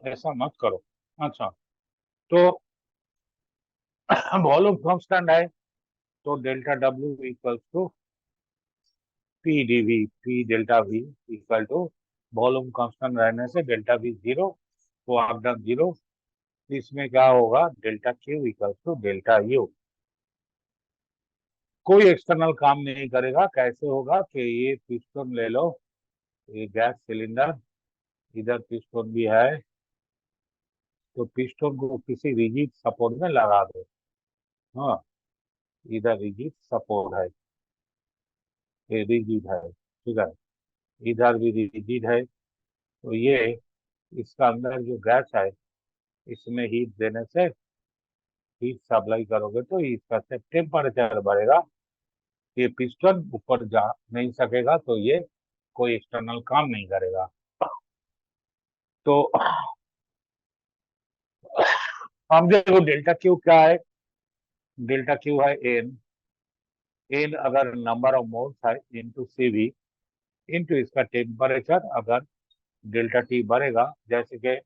ऐसा मत करो। अच्छा, तो वॉल्यूम कांस्टेंट है, तो delta W equal to P dV, P delta V equal to volume constant रहने से डेल्टा वी जीरो, तो आप डन जीरो। इसमें क्या होगा, delta Q equal to delta U. कोई एक्सटर्नल काम नहीं करेगा। कैसे होगा कि ये पिस्टन ले लो, ये गैस सिलेंडर, इधर पिस्टन भी है, तो पिस्टन को किसी रिजिड सपोर्ट में लगा दो। हाँ, इधर रिजिड सपोर्ट है, ये रिजिड है। ठीक है, इधर भी रिजिड है। तो ये इसका अंदर जो गैस है, इसमें हीट देने से, हीट सप्लाई करोगे तो इसका से टेम्परेचर बढ़ेगा। ये पिस्टन ऊपर जा नहीं सकेगा, तो ये कोई एक्सटर्नल काम नहीं करेगा। तो हम देखो डेल्टा क्यू क्या है। डेल्टा क्यू है एन। एन अगर नंबर ऑफ मोल्स है इंटू सीवी इंटू इसका टेम्परेचर। अगर डेल्टा टी बढ़ेगा, जैसे कि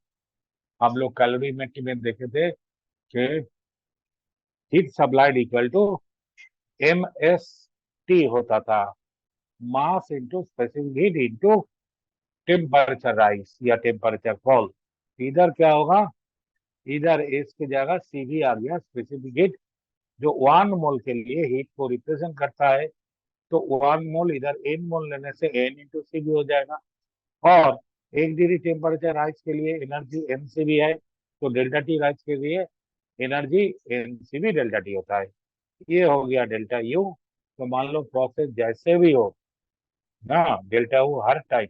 हम लोग कैलोरीमेट्री में देखे थे कि heat supplied equal to M S T होता था, mass into specific heat into temperature rise या टेम्परेचर फॉल। इधर क्या होगा, इधर एस की जगह सीवी आ गया, स्पेसिफिक हीट, जो 1 मोल के लिए हीट को रिप्रेजेंट करता है। तो 1 मोल इधर एन मोल लेने से एन इंटू सीवी हो जाएगा। और 1 डिग्री टेम्परेचर राइज के लिए एनर्जी एमसीवी है, तो डेल्टा टी राइज के लिए एनर्जी एनसीवी डेल्टा टी होता है। ये हो गया डेल्टा यू। तो मान लो प्रोसेस जैसे भी हो ना, डेल्टा वो हर टाइम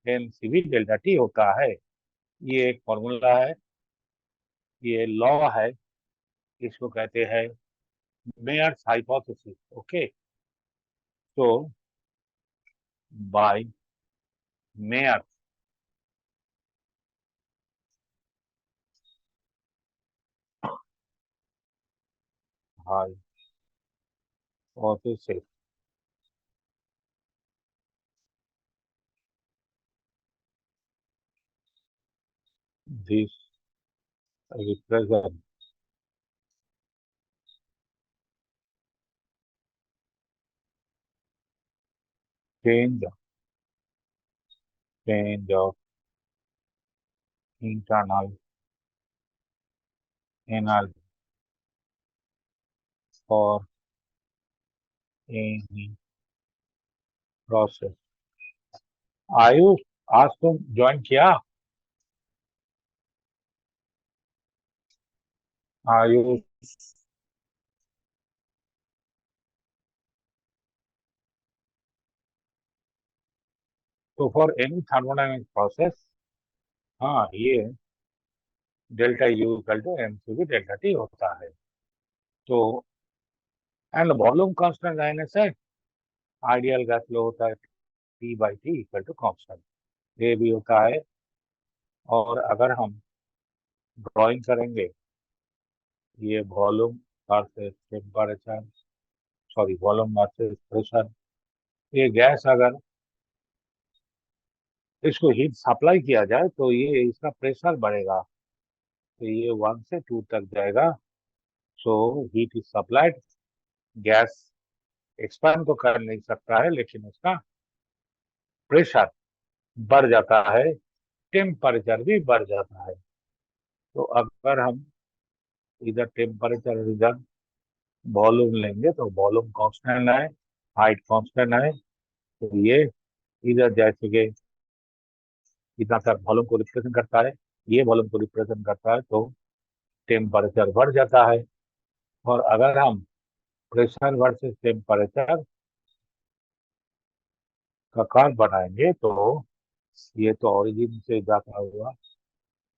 एमसीवी डेल्टा टी होता है। ये एक फॉर्मूला है, ये लॉ है, इसको कहते हैं मेयर्स हाइपोथेसिस। ओके, तो by Mayer hypothesis, this represent change of internal energy for any process। Ayush, आज तुम ज्वाइन किया? आयुष, तो फॉर एनी थर्मोडायनेमिक प्रोसेस, हाँ, ये delta U equal to MCV delta T होता है। तो एंड वॉल्यूम कांस्टेंट रहने से आइडियल गैस फ्लो होता है T by T equal to constant, ये भी होता है। और अगर हम ड्राइंग करेंगे, ये volume versus temperature, sorry volume versus pressure, ये गैस अगर इसको हीट सप्लाई किया जाए तो ये इसका प्रेशर बढ़ेगा, तो ये 1 से 2 तक जाएगा। So heat is supplied, gas expand तो कर नहीं सकता है, लेकिन उसका प्रेशर बढ़ जाता है, टेम्परेचर भी बढ़ जाता है। तो अगर हम इधर टेम्परेचर इधर वॉल्यूम लेंगे तो वॉल्यूम कांस्टेंट है, हाइट कांस्टेंट है, तो ये इधर जैसे कि इतना तक वॉल्यूम को रिप्रेजेंट करता है, ये वॉल्यूम को रिप्रेजेंट करता है, तो टेम्परेचर बढ़ जाता है। और अगर हम प्रेशर वर्सेस टेम्परेचर का कर्व बनाएंगे तो ये तो ओरिजिन से जाता हुआ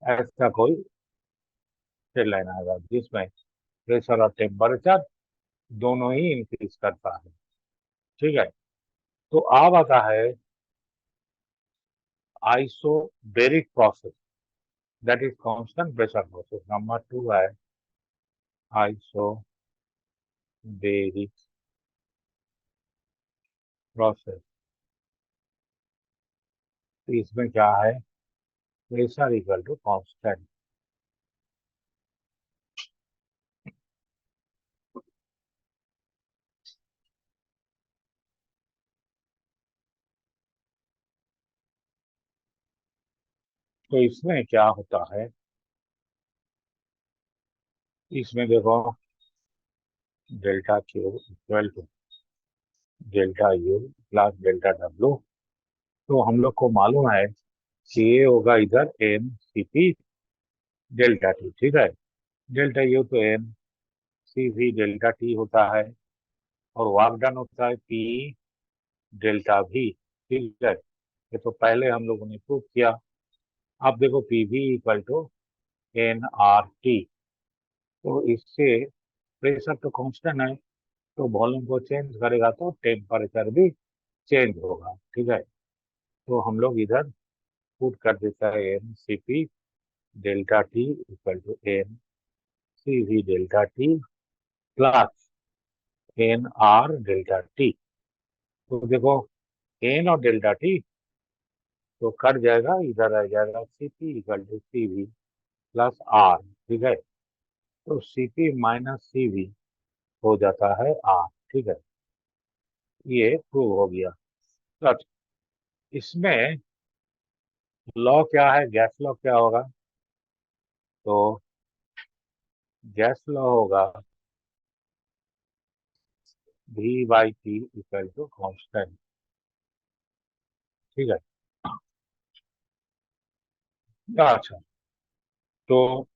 ऐसा कोई स्ट्रेट लाइन आएगा जिसमें प्रेशर और टेम्परेचर दोनों ही इंक्रीज करता है। ठीक है, तो अब आता है isobaric process, that is constant pressure process. Number 2 है आइसोबेरिक प्रोसेस। तो इसमें क्या है, प्रेशर इक्वल टू कांस्टेंट। तो इसमें क्या होता है, इसमें देखो delta Q equal to delta U plus delta W. तो हम लोग को मालूम है कि ये होगा इधर M C P delta T. ठीक है, डेल्टा यू तो M C V delta T होता है, और वर्क डन होता है पी डेल्टा भी। ठीक है, ये तो पहले हम लोगों ने प्रूव किया। अब देखो P V equal to N R T, तो इससे प्रेशर तो कांस्टेंट है, तो वॉल्यूम को चेंज करेगा तो टेम्परेचर भी चेंज होगा। ठीक है, तो हम लोग इधर पुट कर देता है M C P delta T equal to M C V delta T plus N R delta T. तो देखो एन और डेल्टा टी तो कट जाएगा, इधर आ जाएगा C P equal to C V plus R. ठीक है, तो C P minus C V हो जाता है आर। ठीक है, ये प्रूव हो गया। तो इसमें लॉ क्या है, गैस लॉ क्या होगा, तो गैस लॉ होगा V by T equal to constant. ठीक है, अच्छा, तो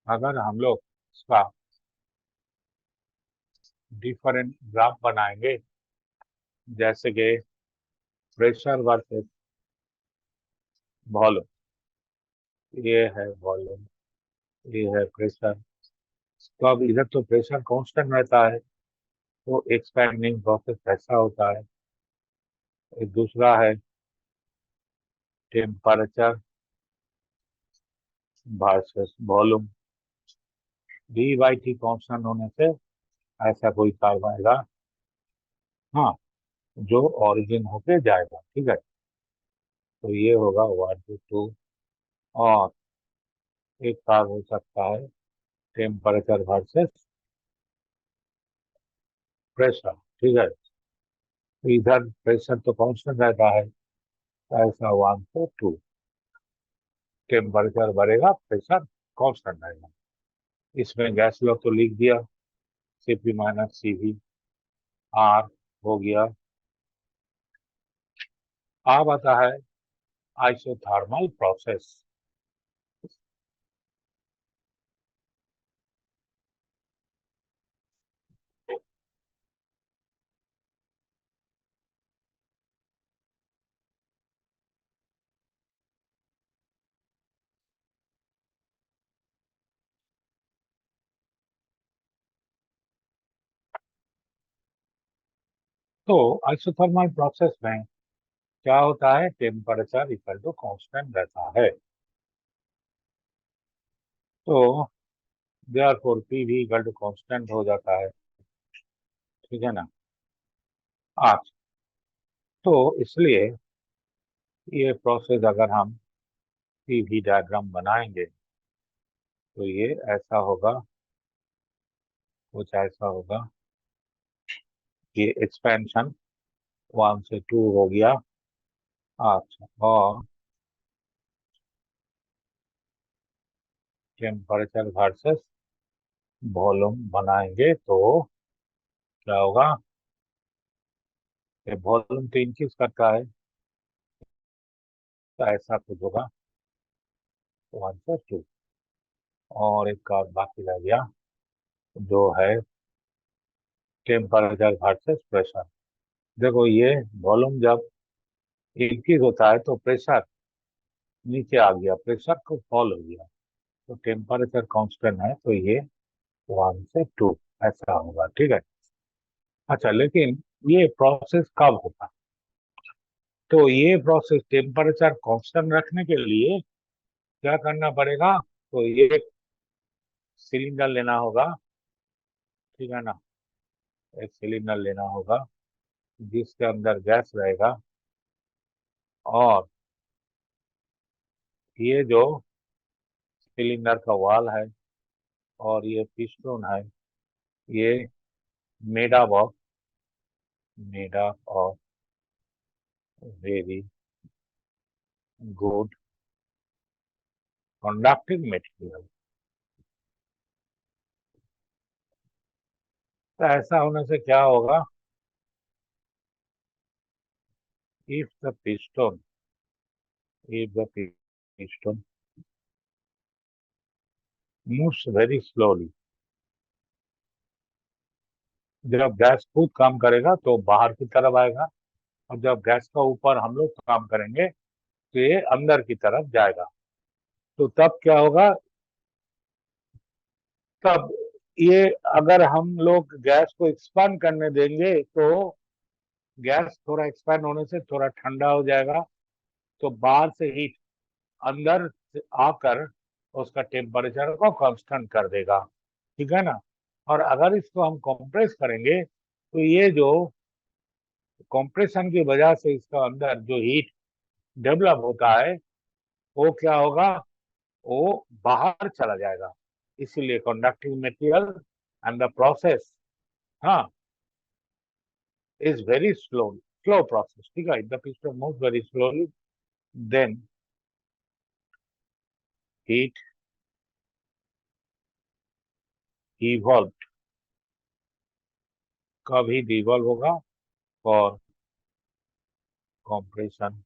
अगर हम लोग इसका डिफरेंट ग्राफ बनाएंगे, जैसे कि प्रेशर वर्सेस वॉल्यूम। ये है वॉल्यूम, ये है प्रेशर। तो अब इधर तो प्रेशर कांस्टेंट रहता है, तो एक्सपैंडिंग प्रोसेस ऐसा होता है। एक दूसरा है temperature versus volume. D by T constant होने से ऐसा कोई कर्व आएगा, हाँ, जो ओरिजिन होके जाएगा। ठीक है, तो ये होगा 1 to 2। और एक कर्व हो सकता है टेम्परेचर वर्सेस प्रेशर। ठीक है, तो इधर प्रेशर तो कांस्टेंट रहता है, तो ऐसा 1 to 2। टेम्परेचर बढ़ेगा, प्रेशर कांस्टेंट रहेगा। इसमें गैस लॉ तो लिख दिया, Cp माइनस Cv R हो गया। अब आता है आइसोथर्मल प्रोसेस। तो आइसोथर्मल प्रोसेस में क्या होता है, टेम्परेचर इक्वल टू कांस्टेंट रहता है। तो देयरफॉर पी भी इक्वल टू कांस्टेंट हो जाता है। ठीक है ना। आज तो इसलिए ये प्रोसेस अगर हम पीवी डायग्राम बनाएंगे तो ये ऐसा होगा, कुछ ऐसा होगा। ये एक्सपेंशन 1 से 2 हो गया। अच्छा, और टेम्परेचर वर्सेस वॉल्यूम बनाएंगे तो क्या होगा, ये वॉल्यूम तो इंक्रीज करता है, तो ऐसा कुछ होगा 1 से 2। और एक कार्ड बाकी रह गया जो है टेम्परेचर वर्सेस प्रेशर। देखो, ये वॉल्यूम जब इंक्रीज होता है तो प्रेशर नीचे आ गया, प्रेशर को फॉल हो गया, तो टेम्परेचर कांस्टेंट है, तो ये 1 से 2 ऐसा होगा। ठीक है। अच्छा, लेकिन ये प्रोसेस कब होगा, तो ये प्रोसेस टेम्परेचर कांस्टेंट रखने के लिए क्या करना पड़ेगा, तो ये सिलेंडर लेना होगा। ठीक है ना, एक सिलेंडर लेना होगा जिसके अंदर गैस रहेगा, और ये जो सिलेंडर का वाल है और ये पिस्टन है, ये made up of very good conducting material. तो ऐसा होने से क्या होगा, if the piston if the piston moves very slowly, जब गैस खुद काम करेगा तो बाहर की तरफ आएगा, और जब गैस का ऊपर हम लोग काम करेंगे तो ये अंदर की तरफ जाएगा। तो तब क्या होगा, तब ये अगर हम लोग गैस को एक्सपांड करने देंगे तो गैस थोड़ा एक्सपांड होने से थोड़ा ठंडा हो जाएगा, तो बाहर से हीट अंदर से आकर उसका टेम्परेचर को कांस्टेंट कर देगा। ठीक है ना। और अगर इसको हम कंप्रेस करेंगे तो ये जो कंप्रेशन की वजह से इसका अंदर जो हीट डेवलप होता है वो क्या होगा, वो बाहर चला जाएगा। इसीलिए conducting material and the process, हाँ, इज वेरी स्लो प्रोसेस। ठीक है, the piston move very slowly, then heat evolve, कभी डिवॉल्व होगा for compression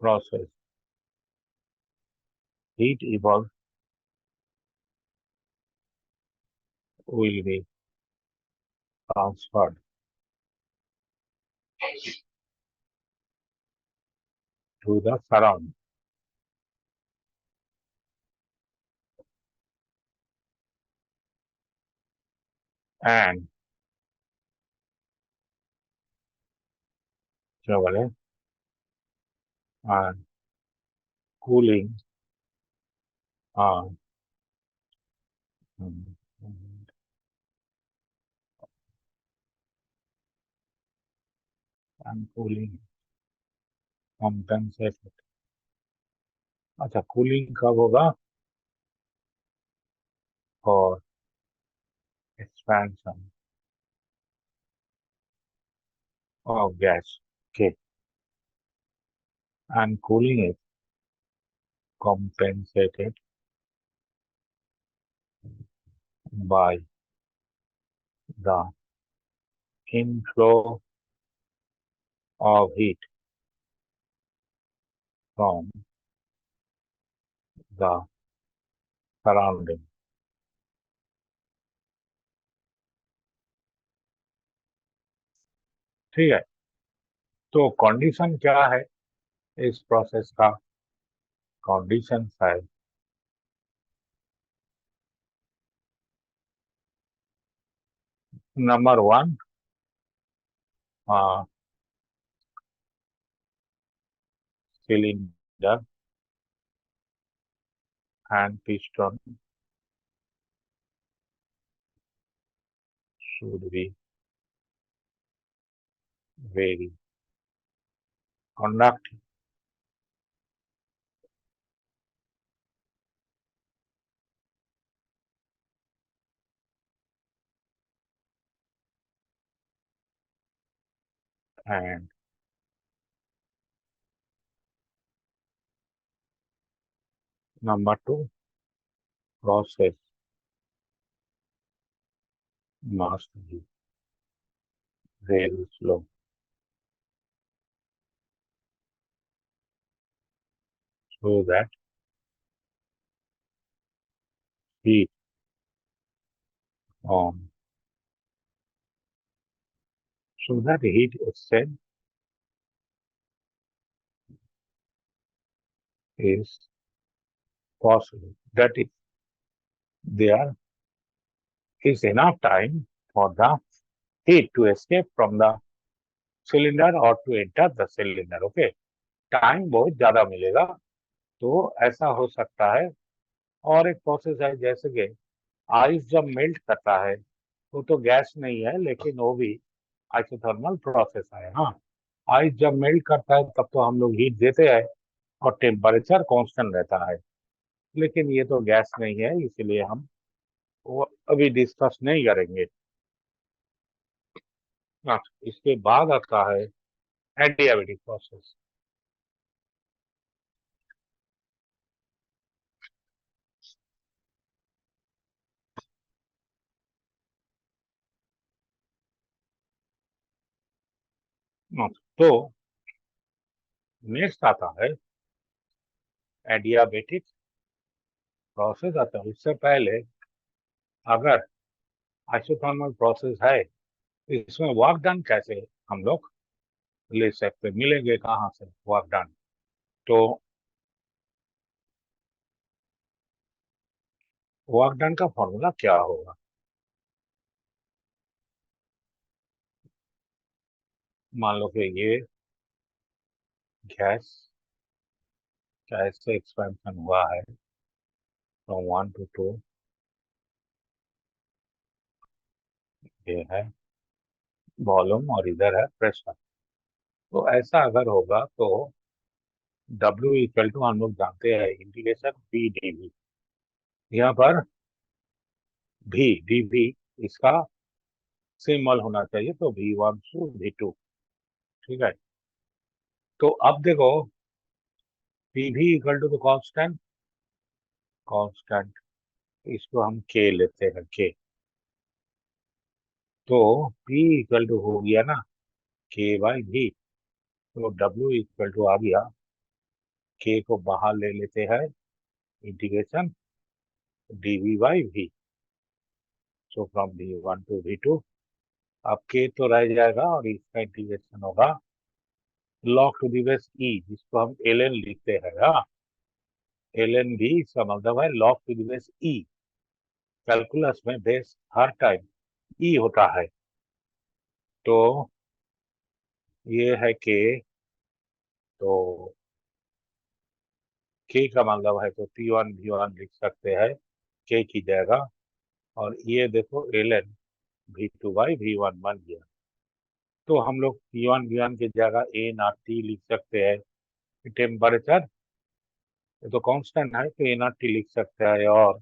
process, heat evolves will be transferred to the surrounding. And क्या बोले cooling and cooling compensated. अच्छा cooling कब होगा? for expansion of gas. Okay. And cooling is compensated by the inflow of heat from the surrounding. ठीक है, तो condition क्या है इस प्रोसेस का? कंडीशन है number 1, cylinder and piston should be very conductive. And number 2, process must be very slow so that heat exchange is possible. That is, there is enough time for the heat to escape from the cylinder or to enter the cylinder. Okay, time बहुत ज्यादा मिलेगा, तो ऐसा हो सकता है। और एक प्रोसेस है जैसे कि आइस जब मेल्ट करता है वो तो गैस नहीं है, लेकिन वो भी आइसोथर्मल प्रोसेस है। हाँ, आइस जब मेल्ट करता है तब तो हम लोग हीट देते हैं और टेम्परेचर कांस्टेंट रहता है, लेकिन ये तो गैस नहीं है, इसलिए हम वो अभी डिस्कस नहीं करेंगे। हाँ, इसके बाद आता है एडियाबेटिक प्रोसेस। तो नेक्स्ट आता है एडियाबेटिक प्रोसेस आता है। उससे पहले अगर आइसोथर्मल प्रोसेस है, इसमें वर्क डन कैसे हम लोग ले सकते, मिलेंगे कहाँ से वर्क डन? तो वर्क डन का फॉर्मूला क्या होगा? मान लो कि ये गैस से एक्सपेंशन हुआ है फ्रॉम 1 to 2, ये है वॉल्यूम और इधर है प्रेशर। तो ऐसा अगर होगा तो W इक्वल टू हम लोग जानते हैं इंटीग्रेशन V dV। यहाँ पर V dV इसका सिंबल होना चाहिए, तो V1 to V2। ठीक है, तो अब देखो PV इक्वल टू कांस्टेंट, इसको हम K लेते हैं, K। तो P इक्वल टू हो गया ना K बाई V, तो W इक्वल टू आ गया, K को बाहर ले लेते हैं, integration dV by V। So from V1 to V2 अब K तो रह जाएगा और इसका इंटीग्रेशन होगा log to the base E, जिसको हम ln लिखते हैं। हाँ, ln भी इसका मतलब है log to the base E। Calculus में बेस हर टाइम E होता है, तो ये है K, तो K का मतलब है तो P1 V1 लिख सकते हैं K की जगह, और ये देखो ln V2 बाई V1 बन गया। तो हम लोग P1 V1 की जगह A नॉट T लिख सकते हैं। टेम्परेचर ये तो कांस्टेंट है, तो A नॉट T लिख सकते हैं, और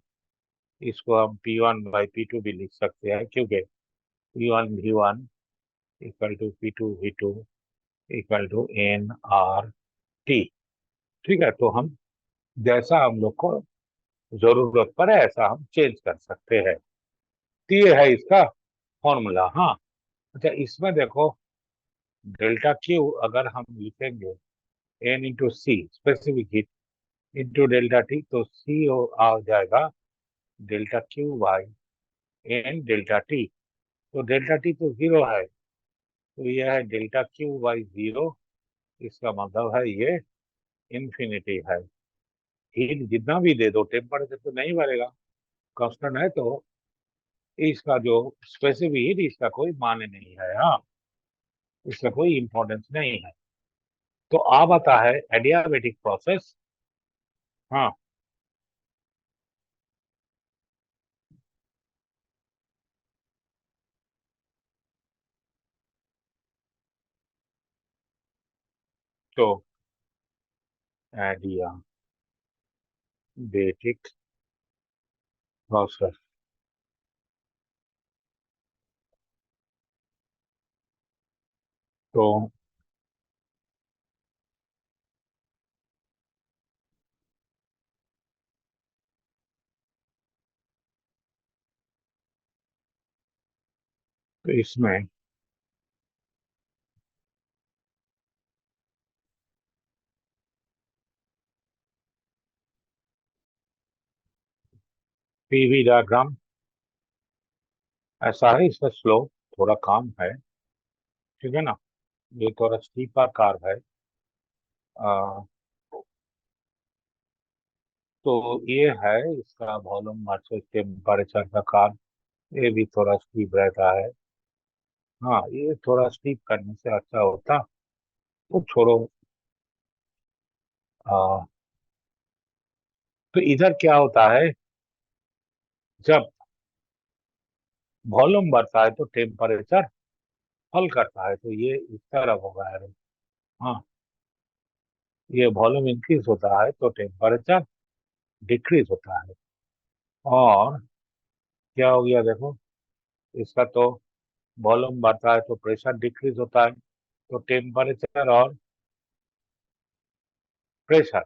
इसको हम P1 बाई P2 भी लिख सकते हैं, क्योंकि P1 V1 equal to P2 V2 equal to nRT। ठीक है, तो हम जैसा हम लोग को जरूरत पड़े ऐसा हम चेंज कर सकते हैं। तो ये है इसका फॉर्मूला। हाँ, अच्छा, इसमें देखो डेल्टा क्यू अगर हम लिखेंगे n into C specific heat into delta T, तो सी आ जाएगा delta Q by n delta T. तो डेल्टा टी तो जीरो है, तो यह है डेल्टा क्यू बाई जीरो। इसका मतलब है ये इंफिनिटी है। हीट जितना भी दे दो टेम्परेचर तो नहीं बढ़ेगा, कांस्टेंट है, तो इसका जो स्पेसिफिक हीट इसका कोई माने नहीं है। हाँ, इसका कोई इंपॉर्टेंस नहीं है। तो अब आता है एडियाबेटिक प्रोसेस। हाँ, तो एडियाबेटिक प्रोसेस, तो इसमें पीवी डायग्राम ऐसा है, इसका स्लोप थोड़ा कम है, ठीक है ना। ये थोड़ा स्टीपर कर्व है। आ, तो ये है इसका वॉल्यूम वर्सेस टेम्परेचर का कर्व। ये भी थोड़ा स्टीप रहता है। हाँ, ये थोड़ा स्टीप करने से अच्छा होता, तो छोड़ो। आ, तो इधर क्या होता है, जब वॉल्यूम बढ़ता है तो टेम्परेचर फॉल करता है, तो ये इस तरफ होगा यार। हाँ, ये वॉल्यूम इंक्रीज होता है तो टेम्परेचर डिक्रीज होता है। और क्या हो गया देखो, इसका तो वॉल्यूम बढ़ता है तो प्रेशर डिक्रीज होता है, तो टेम्परेचर और प्रेशर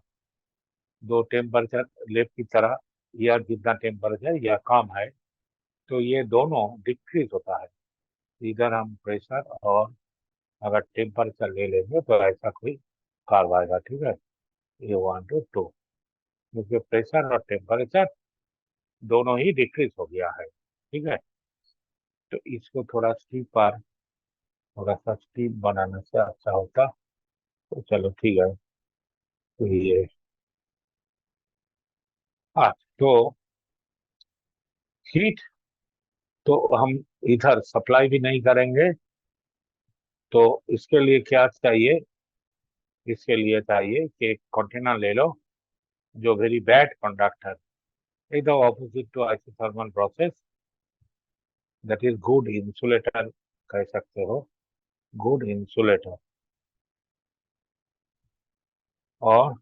दो टेम्परेचर लेफ्ट की तरह, यह जितना टेम्परेचर यह कम है, तो ये दोनों डिक्रीज होता है। इधर हम प्रेशर और अगर टेम्परेचर ले लेंगे तो ऐसा कोई कर्व आएगा, ठीक है। ये 1 to 2, क्योंकि प्रेशर और टेम्परेचर दोनों ही डिक्रीज हो गया है, ठीक है। तो इसको थोड़ा स्टीप पर थोड़ा सा स्टीप बनाने से अच्छा होता, तो चलो ठीक है। तो ये हाँ, तो हीट तो हम इधर सप्लाई भी नहीं करेंगे, तो इसके लिए क्या चाहिए, इसके लिए चाहिए कि एक कंटेनर ले लो जो वेरी बैड कंडक्टर, एकदम opposite to isothermal process, that is good insulator कह सकते हो, गुड इंसुलेटर। और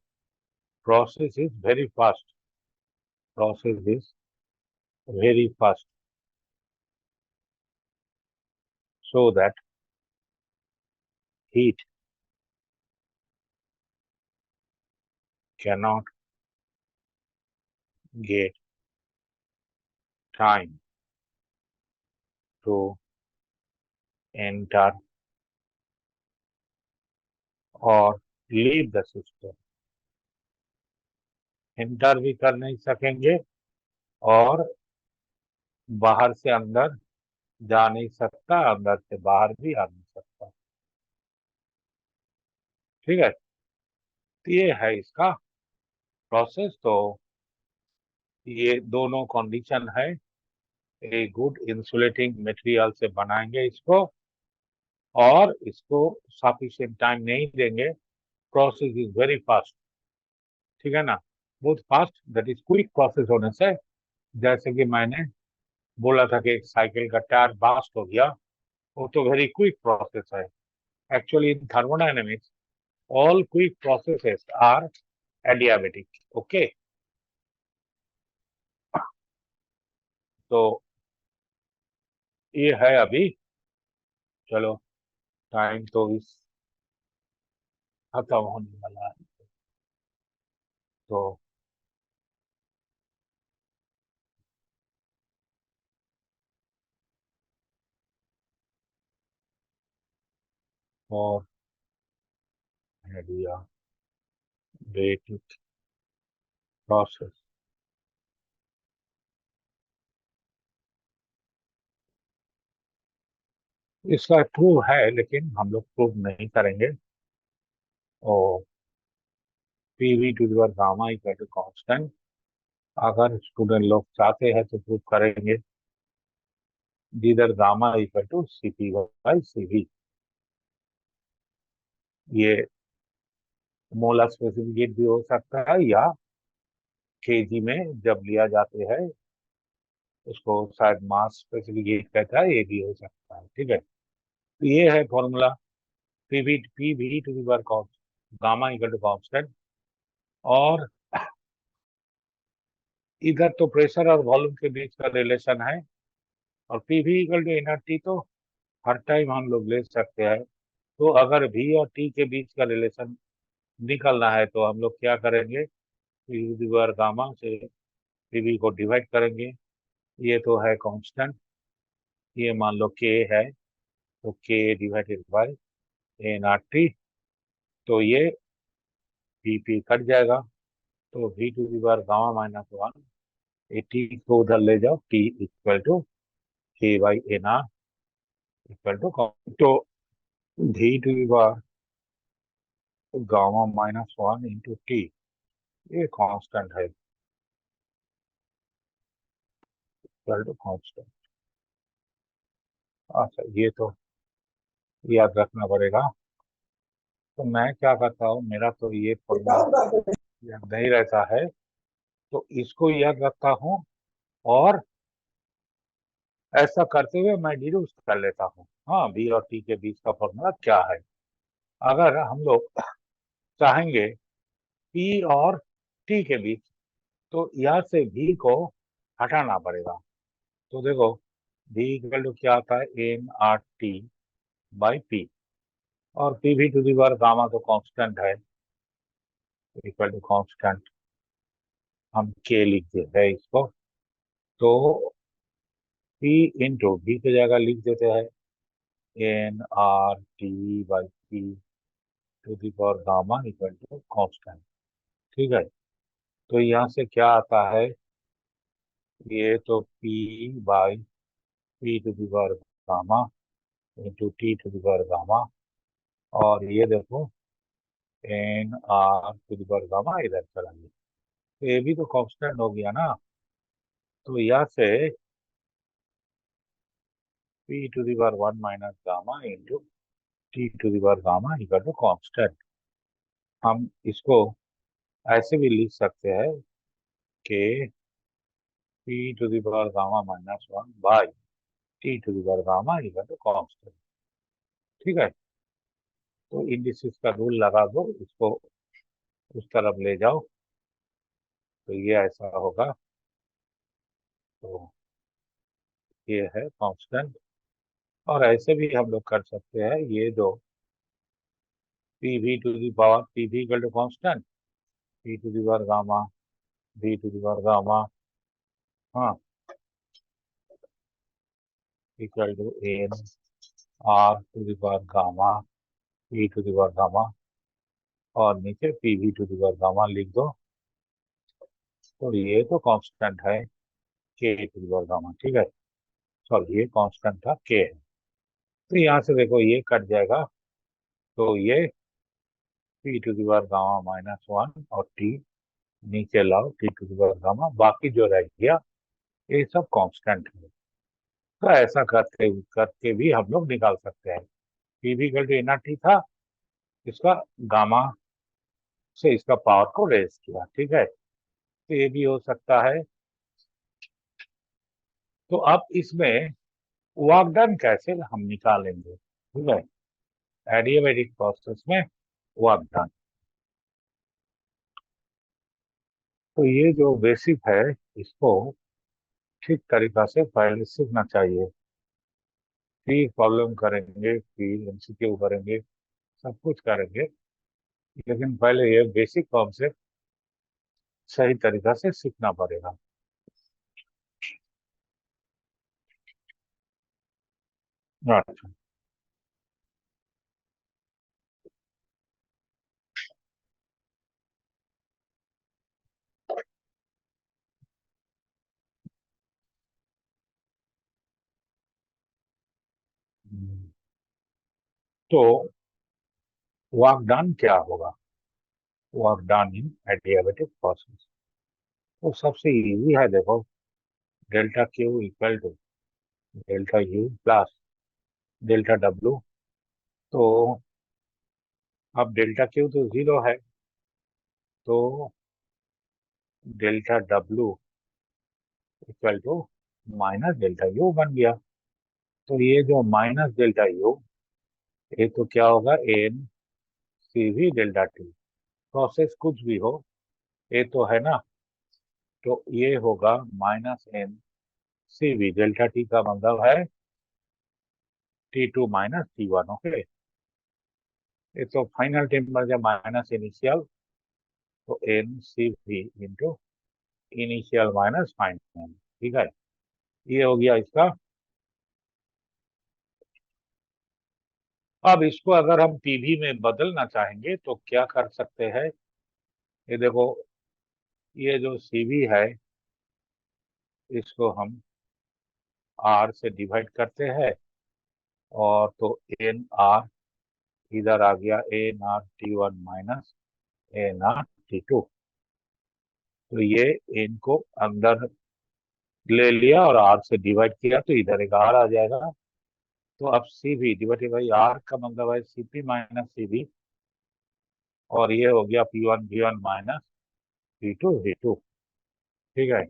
process is very fast, process is very fast, so that heat cannot get time to enter or leave the system। Enter भी कर नहीं सकेंगे और बाहर से अंदर जा नहीं सकता, अंदर से बाहर भी आ नहीं सकता। ठीक है, तो ये है इसका प्रोसेस। तो ये दोनों कंडीशन है, ए गुड इंसुलेटिंग मटेरियल से बनाएंगे इसको, और इसको सफिशिएंट टाइम नहीं देंगे। प्रोसेस इज वेरी फास्ट, ठीक है ना, बहुत fast, that is quick process होने से। जैसे कि मैंने बोला था कि एक साइकिल का टायर बास्ट हो गया, वो तो वेरी क्विक प्रोसेस है। Actually in thermodynamics all quick processes are adiabatic. Okay, तो ये है अभी। चलो, टाइम तो इस खत्म होने वाला है, तो और एडियाबेटिक प्रोसेस, इसका ट्रू है लेकिन हम लोग प्रूव नहीं करेंगे। और PV to the gamma equal to constant, अगर स्टूडेंट लोग चाहते हैं तो प्रूव करेंगे। जिधर gamma equal to CP by CV, ये मोलर स्पेसिफिकेट भी हो सकता है, या केजी में जब लिया जाते हैं उसको शायद मास स्पेसिफिकेट कहता है, ये भी हो सकता है। ठीक है, तो ये है formula, PV to the power gamma equal to constant. और इधर तो प्रेशर और वॉल्यूम के बीच का रिलेशन है, और पीवी इक्वल टू एनआरटी तो हर टाइम हम लोग ले सकते हैं। तो अगर वी और टी के बीच का रिलेशन निकलना है तो हम लोग क्या करेंगे, पीवी बार गामा से पीवी को डिवाइड करेंगे। ये तो है कांस्टेंट, ये मान लो के है, तो K divided by n R T, तो ये पी पी कट जाएगा, तो V to the power gamma minus one, ए टी को उधर ले जाओ, T equal to K by n R equal to, तो V to the power gamma minus one into T, ये कांस्टेंट है, इक्वल टू कांस्टेंट। अच्छा, ये तो याद रखना पड़ेगा। तो मैं क्या करता हूँ, मेरा तो ये फॉर्मूला याद नहीं रहता है, तो इसको याद रखता हूँ, और ऐसा करते हुए मैं डिड्यूस कर लेता हूँ। हाँ, बी और टी के बीच का फॉर्मूला क्या है। अगर हम लोग चाहेंगे पी और टी के बीच, तो यहाँ से भी को हटाना पड़ेगा। तो देखो, भी इक्वल टू क्या आता है, N R T by P, और पी भी टू दी पावर गामा तो कांस्टेंट है, इक्वल टू कांस्टेंट, हम के लिख देते हैं इसको। तो पी इंटू बी की जगह लिख देते हैं N R T by P to the power gamma equal to constant. ठीक है, तो यहाँ से क्या आता है, ये तो P by P to the power gamma into T to the power gamma, और ये देखो N R to the power gamma इधर चला गया, तो ये भी तो कांस्टेंट हो गया ना। तो यहाँ से P to the power one minus gamma into T to the power gamma equal to constant. हम इसको ऐसे भी लिख सकते हैं कि P to the power gamma minus one by T to the power gamma equal to constant. ठीक है, तो इंडिसेस का रूल लगा दो, इसको उस तरफ ले जाओ, तो ये ऐसा होगा। तो ये है कांस्टेंट, और ऐसे भी हम लोग कर सकते हैं, ये जो P V to the power P V equal to constant, P to the power gamma V to the power gamma, हाँ, equal to N R to the power gamma P to the power gamma, और नीचे P V to the power gamma लिख दो। तो ये तो constant है के टू दी पावर गामा। ठीक है, सॉरी ये कांस्टेंट था के है। तो यहाँ से देखो ये कट जाएगा, तो ये T to the power gamma -1 और टी नीचे लाओ T to the power gamma, बाकी जो रह गया ये सब कांस्टेंट है। तो ऐसा करके करके भी हम लोग निकाल सकते हैं। पी भी equal to N R T था, इसका गामा से इसका पावर को रेज किया, ठीक है। तो ये भी हो सकता है। तो अब इसमें वर्क डन कैसे हम निकालेंगे, ठीक है, एडियाबैटिक प्रोसेस में वर्क डन। तो ये जो बेसिक है इसको ठीक तरीका से पहले सीखना चाहिए। फिर प्रॉब्लम करेंगे, फिर एमसीक्यू करेंगे, सब कुछ करेंगे, लेकिन पहले ये बेसिक कॉन्सेप्ट सही तरीका से सीखना पड़ेगा। अच्छा, तो वर्क डन क्या होगा, work done in adiabatic process. तो सबसे इजी है, देखो delta Q equal to delta U plus delta W. तो अब डेल्टा क्यू तो 0 है, तो delta W equal to minus delta U बन गया। तो ये जो माइनस डेल्टा यू, ये तो क्या होगा, N C V delta T. Process कुछ भी हो, ये तो है ना, तो ये होगा minus N C V delta T का मतलब है T two minus T one. Okay, ये तो फाइनल टेम्परेचर माइनस इनिशियल, तो N C V into initial minus final, ठीक है। ये हो गया इसका। अब इसको अगर हम पीवी में बदलना चाहेंगे तो क्या कर सकते हैं, ये देखो, ये जो सीवी है इसको हम आर से डिवाइड करते हैं, और तो एन आर इधर आ गया, N R T one minus N R T two. तो ये एन को अंदर ले लिया और आर से डिवाइड किया, तो इधर एक आर आ जाएगा। तो अब C V divided by R का मतलब है C P minus C V, और ये हो गया P one V one minus P two V two, ठीक है।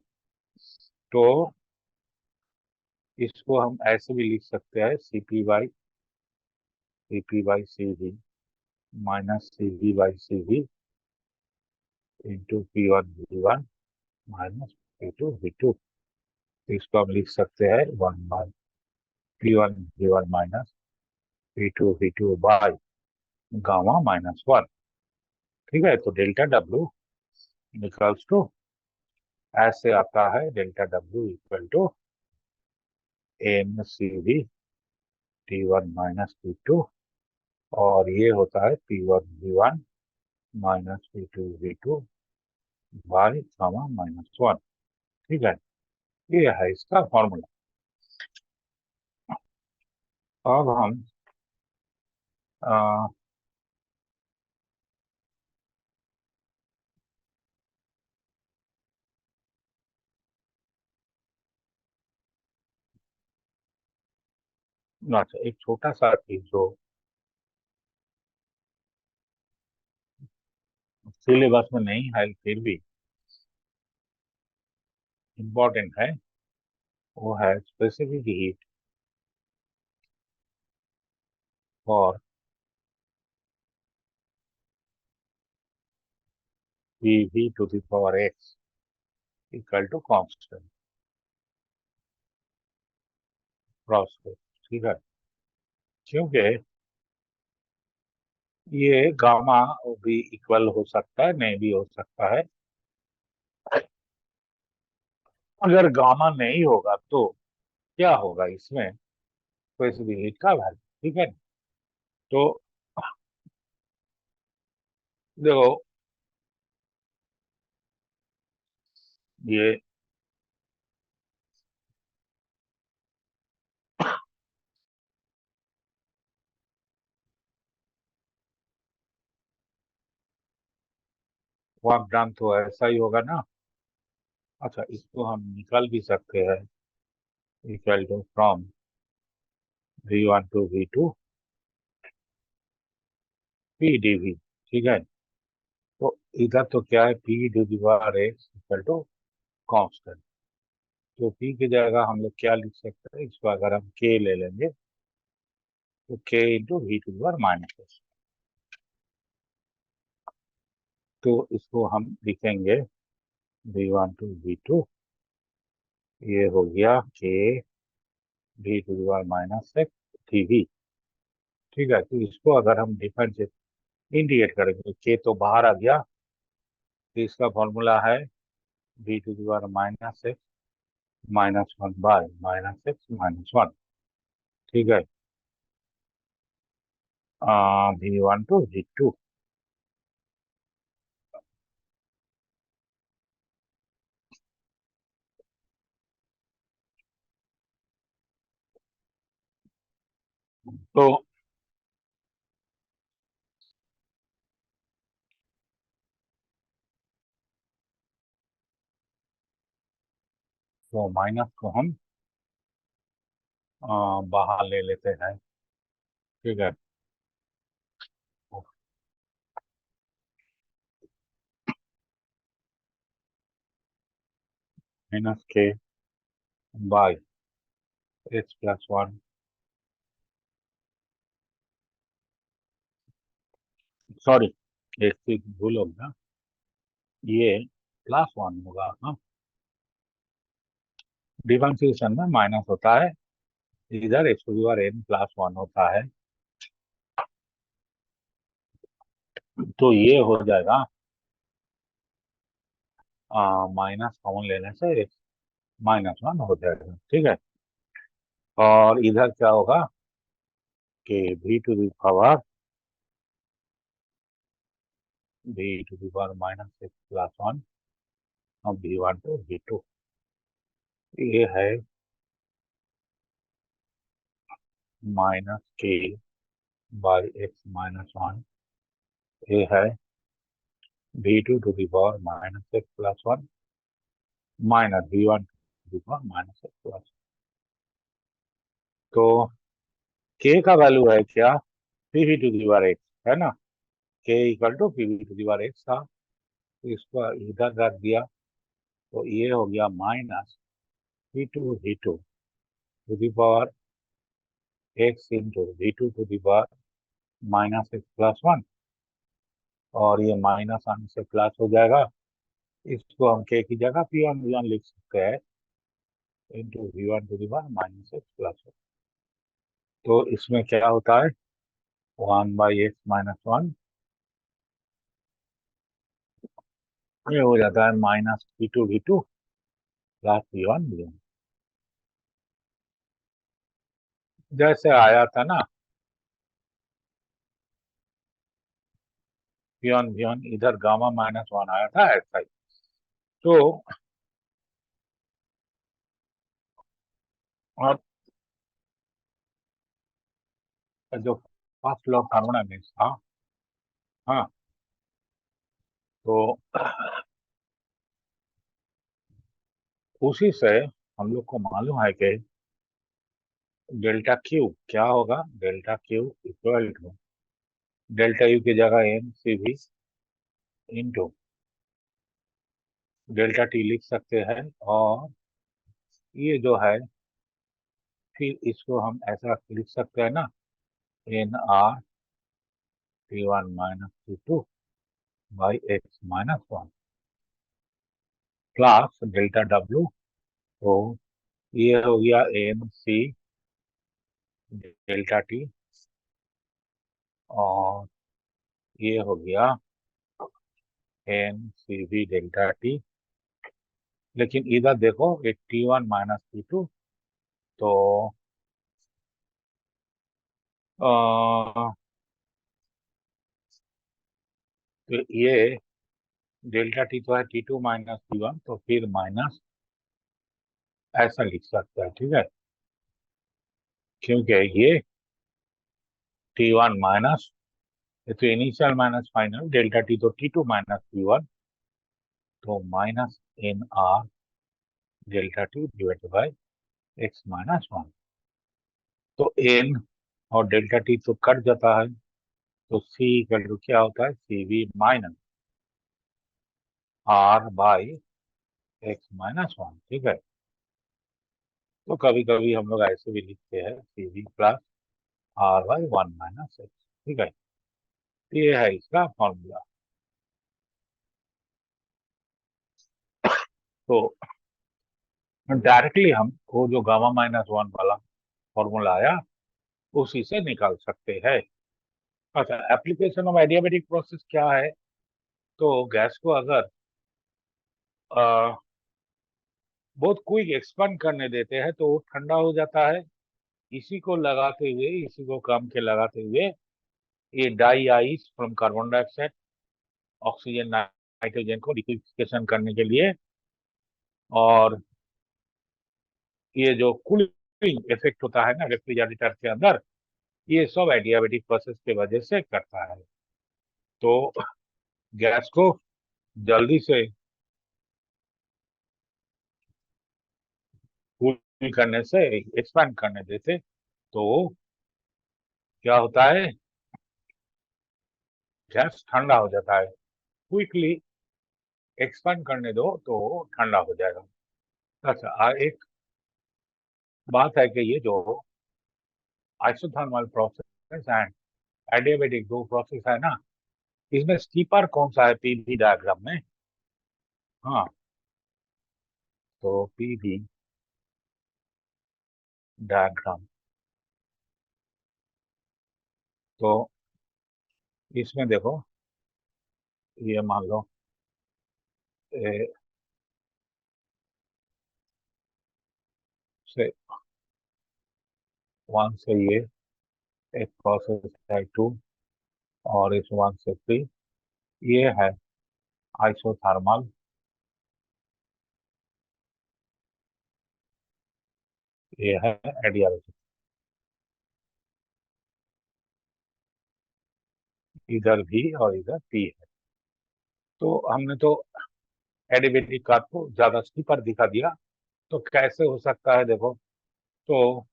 तो इसको हम ऐसे भी लिख सकते हैं, C P by C V minus C V by C V into P one V one minus P two V two. इसको हम लिख सकते हैं 1 by P one V one minus P two V two by gamma -1, ठीक है। तो delta W Nicholls to ऐसे आता है, delta W equal to M C V T one minus T two, और ये होता है P one V one minus P two V two by gamma -1, ठीक है। ये है इसका फॉर्मूला। अब हम आ, अच्छा, एक छोटा सा चीज जो सिलेबस में नहीं है फिर भी इम्पोर्टेंट है, वो है specific heat for P V to the power X equal to constant process, ठीक है। क्योंकि ये गामा भी इक्वल हो सकता है, नहीं भी हो सकता है। अगर गामा नहीं होगा तो क्या होगा, इसमें स्पेसिफिक हीट का वैल्यू, ठीक है। तो देखो, ये वर्क डन तो ऐसा ही होगा ना। अच्छा, इसको हम निकाल भी सकते हैं, equal to from V1 to V2 P dV। ठीक है, तो इधर तो क्या है, P dV x equal to constant. तो P की जगह हम लोग क्या लिख सकते हैं, इसको अगर हम K ले लेंगे तो K into V to the minus X. तो इसको हम लिखेंगे V1 टू V2, ये हो गया K V to the minus X dV। ठीक है, तो इसको अगर हम डिफरेंशिएट इंटीग्रेट करेंगे तो K तो बाहर आ गया, तो इसका फॉर्मूला है V to the minus X minus one by minus X minus one. ठीक है, V1 टू V2। तो माइनस को हम बाहर ले लेते हैं। ठीक है, minus K by X plus one, sorry एक चीज भूल हो गया, ये प्लस वन होगा। हाँ, डिफरेंशिएशन में माइनस होता है, इधर X to the power n plus one होता है। तो ये हो जाएगा, माइनस कॉमन लेने से एक्स माइनस वन हो जाएगा। ठीक है, और इधर क्या होगा कि v to the power minus X plus one, अब V1 टू V2, ये है माइनस के बाई एक्स माइनस वन, ये है V2 to the power minus X plus one minus V1 to the power minus X plus. तो k का value है क्या, PV to the power X है ना, k equal to PV to the power X था, तो इसको इधर रख दिया, तो ये हो गया minus V2 to the power X into V2 to the power minus X plus one, और ये माइनस आने से प्लस हो जाएगा। इसको हम k की जगह P1 लिख सकते हैं, into V1 to the power minus X plus one. तो इसमें क्या होता है, one by x minus one, ये हो जाता है माइनस V2 प्लस V1। जैसे आया था ना, V1 इधर गामा माइनस वन आया था ऐसा ही। तो और जो फर्स्ट लॉ थर्मोडायनेमिक्स था, हाँ, तो उसी से हम लोग को मालूम है कि डेल्टा क्यू क्या होगा, delta Q equal to delta U की जगह M C V into delta T लिख सकते हैं, और ये जो है फिर इसको हम ऐसा लिख सकते हैं ना, N R T1 minus T2 by x minus one plus delta W. तो ये हो गया एन सी डेल्टा टी, और ये हो गया N C V delta T. लेकिन इधर देखो, एक T1 माइनस T2, तो तो ये डेल्टा टी तो है T2 माइनस T1, तो फिर माइनस ऐसा लिख सकता है। ठीक है, क्योंकि ये T1 माइनस, ये तो initial minus final, delta T तो T2 माइनस T1, तो minus N R delta T divided by x minus one. तो एन और डेल्टा टी तो कट जाता है, तो सी इक्वल टू क्या होता है, C V minus R by x minus one. ठीक है, तो कभी कभी हम लोग ऐसे भी लिखते हैं C V plus R by one minus x. ठीक है, ये है इसका फॉर्मूला। तो डायरेक्टली हम वो जो गामा माइनस वन वाला फॉर्मूला आया उसी से निकाल सकते हैं। अच्छा, एप्लीकेशन ऑफ एडियाबेटिक प्रोसेस क्या है, तो गैस को अगर बहुत क्विक एक्सपांड करने देते हैं तो वो ठंडा हो जाता है। इसी को लगाते हुए, इसी को काम के लगाते हुए ये dry ice from carbon dioxide oxygen nitrogen को लिक्विफिकेशन करने के लिए, और ये जो कूलिंग इफेक्ट होता है ना रेफ्रिजरेटर के अंदर, ये सब एडियाबेटिक प्रोसेस की वजह से करता है। तो गैस को जल्दी से कूल करने से, एक्सपांड करने देते तो क्या होता है, गैस ठंडा हो जाता है। क्विकली एक्सपांड करने दो तो ठंडा हो जाएगा। अच्छा, एक बात है कि ये जो आइसोथर्मल प्रोसेस एंड एडियाबेटिक दो प्रोसेस है ना, इसमें स्टीपर कौन सा है पीवी डायग्राम में? हाँ, तो पीवी डायग्राम, तो इसमें देखो, ये मान लो से वन से ये एक प्रोसेस है टू, और इस वन से थ्री, ये है आइसोथर्मल, ये है एडियाबेटिक। इधर भी और इधर पी है। तो हमने तो एडियाबेटिक का को ज्यादा स्टीपर दिखा दिया, तो कैसे हो सकता है देखो। तो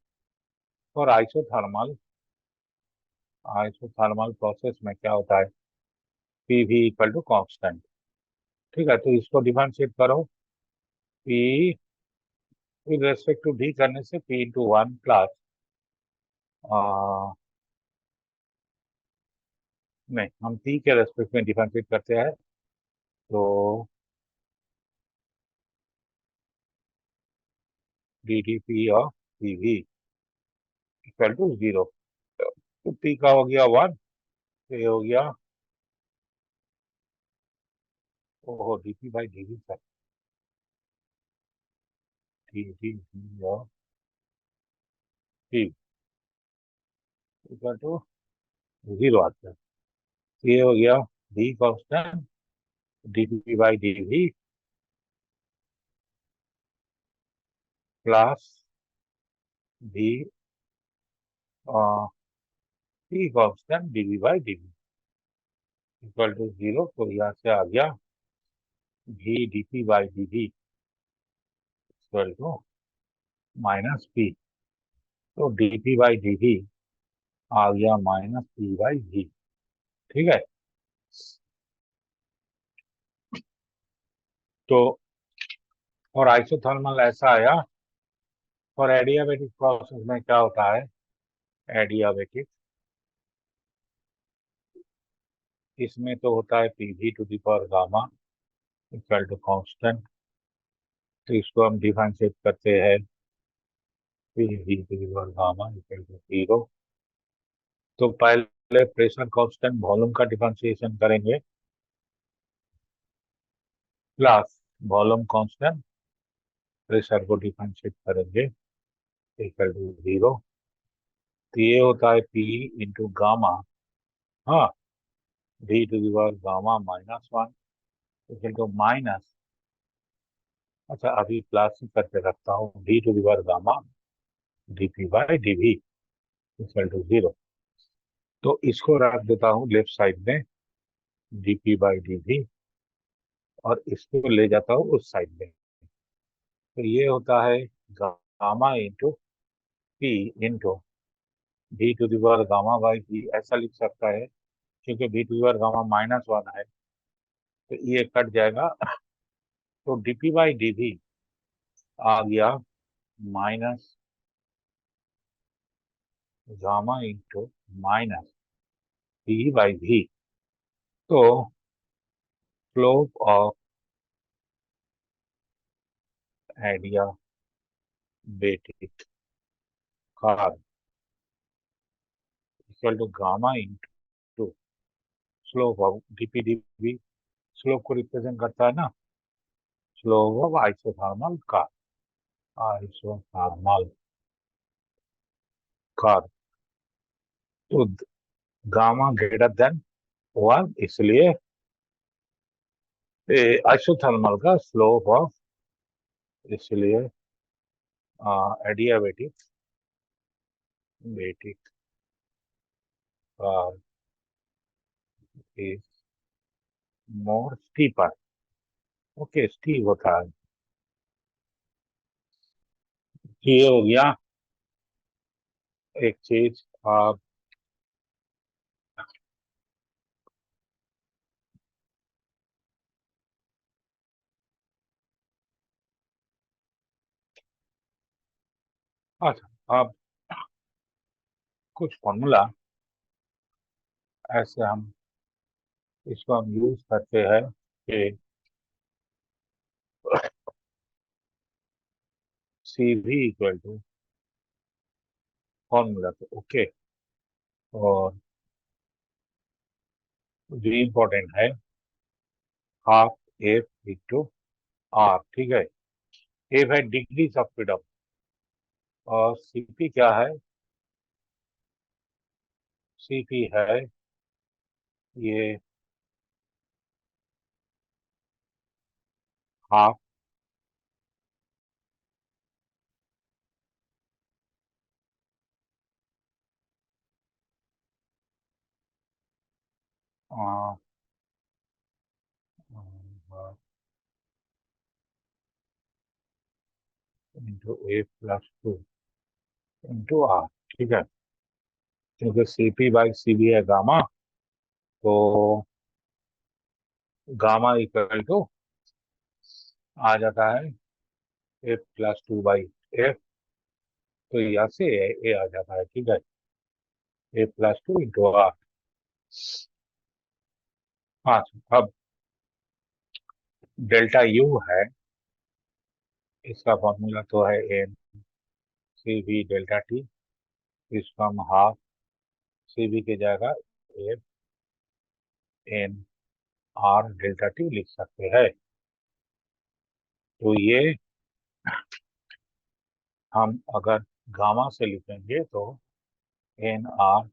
फॉर आइसोथर्मल, आइसोथर्मल प्रोसेस में क्या होता है, P V equal to constant. ठीक है, तो इसको डिफरेंशिएट करो, P with respect to d करने से पी इंटू वन प्लस, नहीं, हम पी के रेस्पेक्ट में डिफरेंशिएट करते हैं, तो d d P of P V equal to zero. तो पी का हो गया वन, तो ये हो गया, ओहो, d P by D V sir, d d P of P equal to zero आता है। तो ये हो गया d constant d P by D V plus d P constant d V by D V equal to zero. तो यहाँ से आ गया V D P by D V equal to minus P. तो d P by D V आ गया minus P by we. ठीक है, तो और आइसोथर्मल ऐसा आया। और एडियाबेटिक प्रोसेस में क्या होता है, एडियाबेटिक, इसमें तो होता है P V to the power gamma equal to constant. तो इसको हम डिफरेंशिएट करते हैं, P V to the power gamma equal to zero. तो पहले प्रेशर कांस्टेंट वॉल्यूम का डिफरेंशिएशन करेंगे, प्लस वॉल्यूम कांस्टेंट प्रेशर को डिफरेंशिएट करेंगे इक्वल टू जीरो। तो ये होता है पी इंटू गामा, हाँ, V to the power gamma minus one equal to minus, अच्छा अभी प्लस करके रखता हूँ, we to the power gamma D P by D V equal to zero. तो इसको रख देता हूँ लेफ्ट साइड में, D P by D V और इसको ले जाता हूँ उस साइड में। तो ये होता है gamma into P into V to the power gamma by V, ऐसा लिख सकता है क्योंकि V to the power gamma -1 है तो ये कट जाएगा। तो डीपी बाई डीवी आ गया minus gamma into minus V by V. तो slope of adiabatic curve equal to gamma into slope of d P d V, slope को रिप्रेजेंट करता है ना, स्लोप ऑफ आइसोथर्मल कर्व। तो गामा ग्रेटर देन 1, इसलिए isothermal का स्लोप ऑफ, इसलिए adiabatic बेटिक curve is more steeper. Okay, steep होता है। ये हो गया एक चीज। आप अच्छा, अब कुछ फॉर्मूला ऐसे हम इसको हम यूज करते हैं कि सी भी इक्वल टू फॉर्मूला पे। ओके, और जो इम्पोर्टेंट है हाफ एफ इंटू आर, ठीक है। एफ है डिग्रीज ऑफ फ्रीडम और सीपी क्या है, सीपी है ये half into A plus 2 into R, ठीक है। क्योंकि सीपी बाई सीबी है गामा, तो गामा इक्वल टू आ जाता है एफ प्लस 2 बाई एफ। तो यहाँ से ए आ जाता है, ठीक है, ए प्लस 2 इंटू आर। हाँ, अब डेल्टा यू है, इसका फॉर्मूला तो है N C V delta T. इसको हम हाफ सी वी के जगह F N R delta T लिख सकते हैं। तो ये हम अगर गामा से लिखेंगे तो N R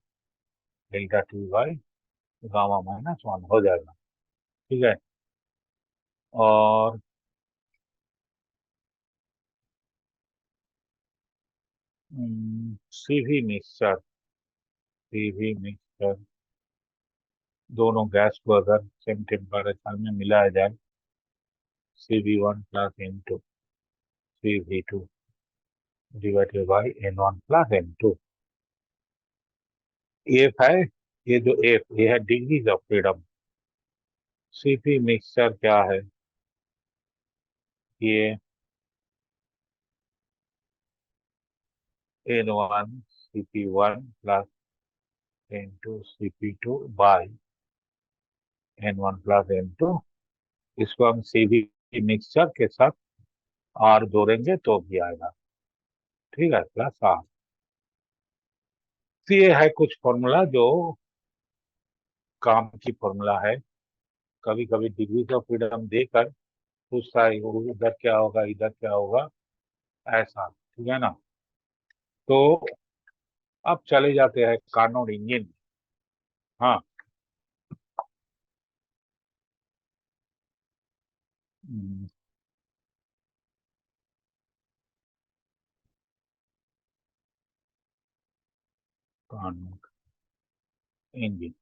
delta T by gamma -1 हो जाएगा, ठीक है। और सीवी मिक्सचर, सीवी मिक्सचर दोनों गैस को अगर सेम टेम्परेचर में मिलाया जाए, CV1 plus N2 CV2 divided by N1 plus N2। F है, ये जो एफ ये है degrees of freedom. CP mixture क्या है, ये N1 CP1 plus N2 CP2 by N1 plus N2। इसको हम सीवी मिक्सचर के साथ आर जोड़ेंगे तो भी आएगा, ठीक है, प्लस आर। तो ये है कुछ फॉर्मूला जो काम की फॉर्मूला है। कभी कभी डिग्रीज ऑफ फ्रीडम देकर पूछता है वो इधर क्या होगा इधर क्या होगा, ऐसा, ठीक है ना। तो अब चले जाते हैं कार्नोट इंजन। हाँ, हम्म, कार्नोट इंजन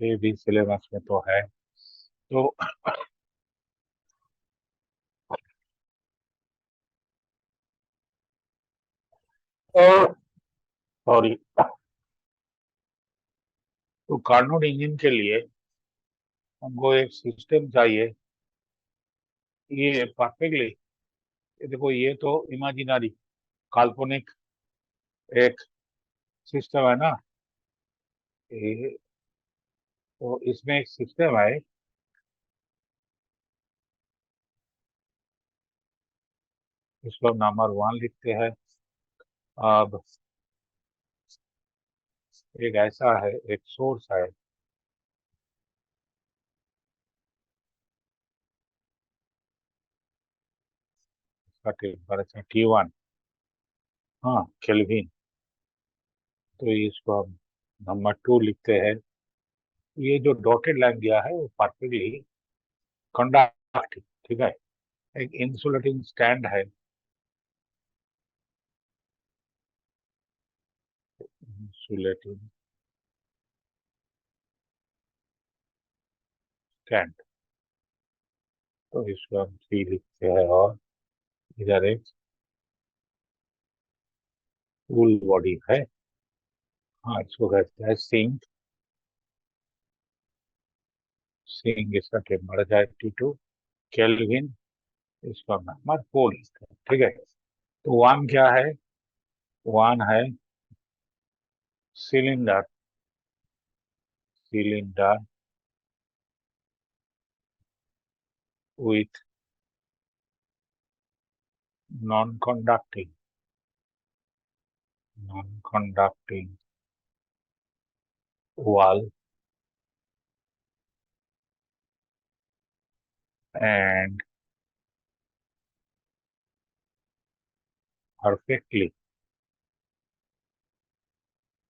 ये भी सिलेबस में तो है। तो सॉरी, तो कार्नोट इंजन के लिए हमको एक सिस्टम चाहिए। ये परफेक्टली, ये देखो, ये तो इमेजिनरी, काल्पनिक एक सिस्टम है ना। ये तो इसमें एक सिस्टम है, इसको नंबर 1 लिखते हैं। अब एक ऐसा है, एक सोर्स है, इसका टेम्परेचर T1, हाँ, केल्विन। तो इसको हम नंबर 2 लिखते हैं। ये जो डॉटेड लाइन दिया है वो परफेक्टली कंडक्टिव, ठीक है। एक इंसुलेटिंग स्टैंड है, इंसुलेटिंग स्टैंड, तो इसको हम 3 लिखते हैं। और इधर एक कूल बॉडी है, हाँ, इसको कहते हैं सिंक। सिंक, इसका टेम्परेचर है T2 केल्विन, इसका नंबर 4 लिखते हैं, ठीक है। तो 1 क्या है? 1 है cylinder, cylinder with non-conducting, non-conducting wall and perfectly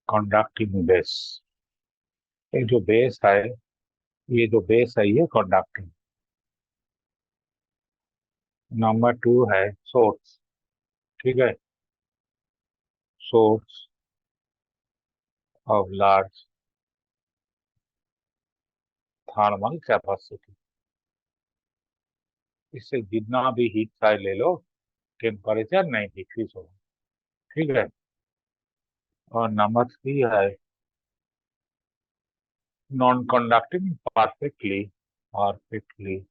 conducting base। ये जो बेस है, ये जो बेस है ये कंडक्टिंग। नंबर 2 है सोर्स, ठीक है। Source of large thermal capacity, इससे जितना भी हीट चाहे ले लो, टेम्परेचर नहीं डिक्रीज होगा, ठीक है। और नंबर 3 है non conducting perfectly, perfectly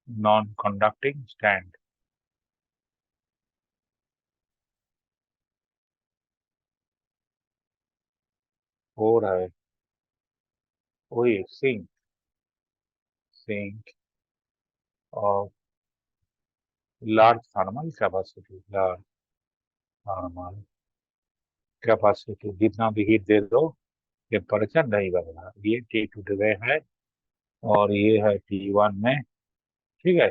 non conducting stand. 4 है वही sink, sink of large thermal capacity, large thermal capacity, जितना भी हीट दे दो टेम्परेचर नहीं बढ़ेगा। ये T2 में है और ये है T1 में, ठीक है।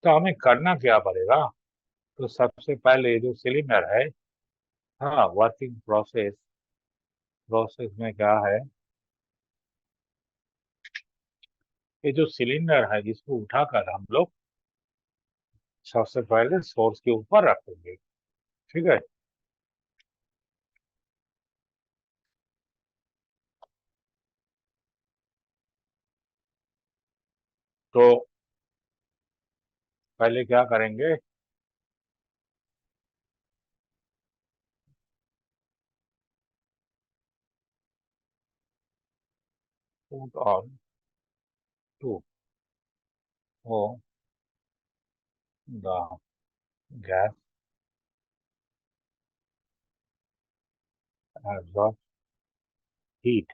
तो हमें करना क्या पड़ेगा? तो सबसे पहले ये जो सिलेंडर है, हाँ, वर्किंग प्रोसेस, प्रोसेस में क्या है, ये जो सिलेंडर है इसको उठाकर हम लोग सबसे पहले सोर्स के ऊपर रखेंगे, ठीक है। तो पहले क्या करेंगे, put on to o the gas absorb heat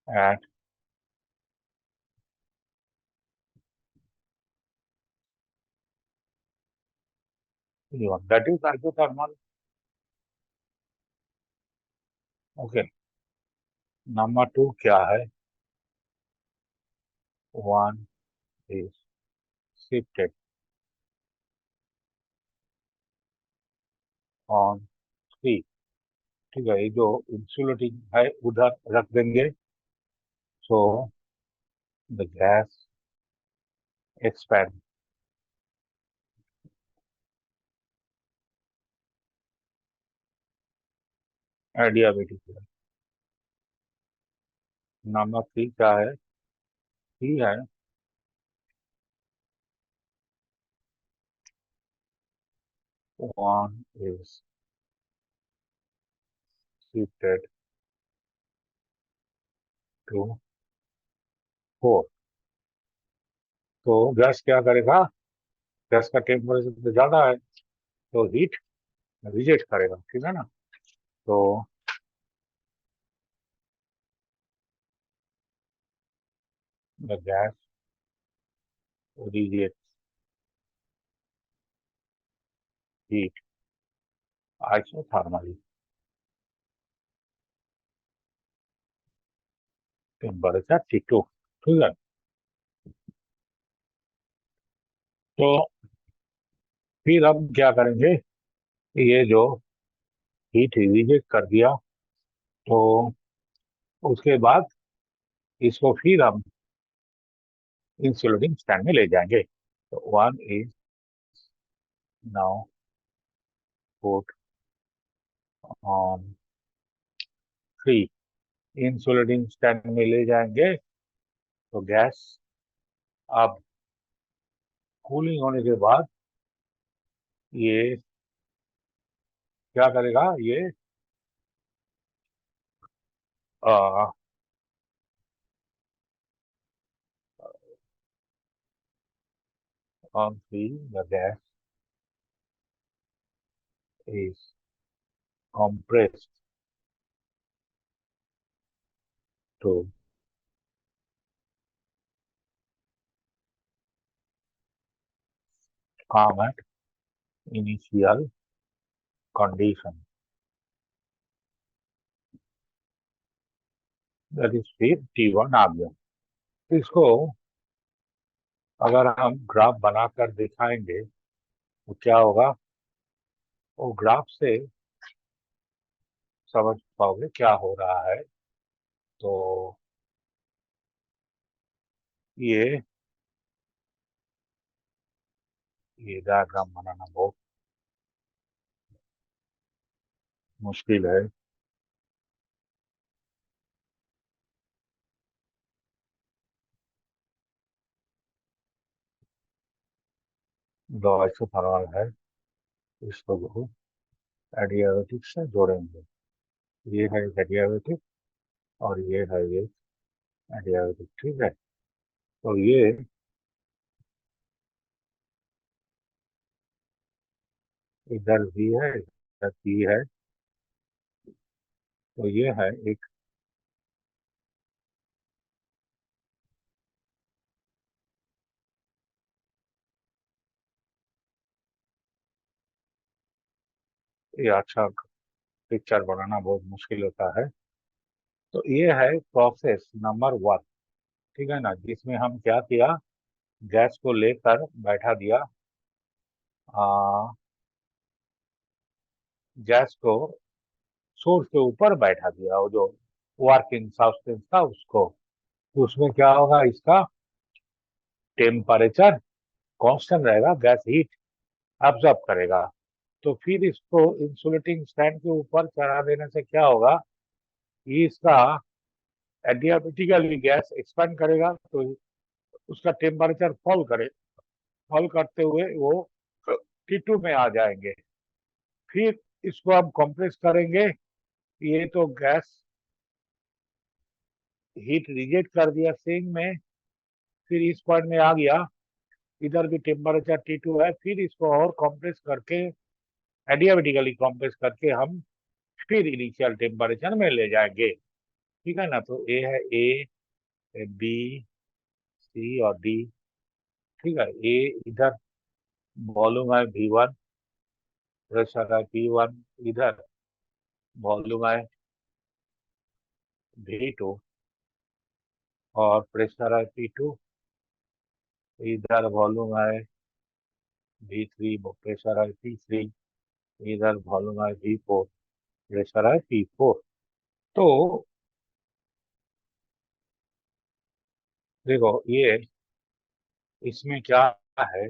at T1, that is isothermal, okay। Number 2 क्या है? 1 is shifted on 3, ठीक है। ये जो इंसुलेटिंग है उधर रख देंगे, so the gas expand, idea भी ठीक है। नंबर 3 क्या है? 3 है one is shifted to 4। तो गैस क्या करेगा? गैस का टेम्परेचर तो ज्यादा है, तो हीट रिजेक्ट करेगा, ठीक है ना। तो the gas reject heat isothermally temperature T2, ठीक है। तो फिर हम क्या करेंगे? ये जो हीट रिजेक्ट कर दिया, तो उसके बाद इसको फिर हम इंसुलेटिंग स्टैंड में ले जाएंगे। तो one is now put on 3, insulating stand में ले जाएंगे। तो गैस अब कूलिंग होने के बाद ये क्या करेगा? ये on 3 the gas is compressed to come at initial condition, that is फिर T1 आ गया। तो इसको अगर हम ग्राफ बनाकर दिखाएंगे तो क्या होगा? वो ग्राफ से समझ पाओगे क्या हो रहा है। तो ये डायग्राम बनाना बहुत मुश्किल है। दो आइसोथर्मल है, इसको बहुत एडियाबैटिक से जोड़ेंगे। ये है एडियाबैटिक और ये है ये एडियाबैटिक, ठीक है। तो ये इधर भी है, इधर भी है। तो ये है एक ये अच्छा पिक्चर बनाना बहुत मुश्किल होता है। तो ये है प्रोसेस नंबर 1, ठीक है ना, जिसमें हम क्या किया? गैस को लेकर बैठा दिया, गैस को सोर्स के ऊपर बैठा दिया, वो जो वर्किंग सब्सटेंस था उसको। तो उसमें क्या होगा? इसका टेम्परेचर कांस्टेंट रहेगा, गैस हीट एब्जॉर्ब करेगा। तो फिर इसको इंसुलेटिंग स्टैंड के ऊपर चढ़ा देने से क्या होगा? ये इसका एडियाबेटिकली गैस एक्सपेंड करेगा, तो उसका टेम्परेचर फॉल करते हुए वो T2 में आ जाएंगे। फिर इसको हम कंप्रेस करेंगे। ये तो गैस हीट रिजेक्ट कर दिया सिंक में, फिर इस पॉइंट में आ गया, इधर भी टेम्परेचर T2 है। फिर इसको और कंप्रेस करके, एडियाबेटिकली कंप्रेस करके हम फिर इनिशियल टेम्परेचर में ले जाएंगे, ठीक है ना। तो ए है ए, बी, सी और डी, ठीक है। ए इधर वॉल्यूम है V1, प्रेशर है P1, इधर वॉल्यूम है V2 और प्रेशर है P2, इधर वॉल्यूम है V3, प्रेशर है P3, इधर वॉल्यूम है V4, प्रेशर है P4। तो देखो ये इसमें क्या है?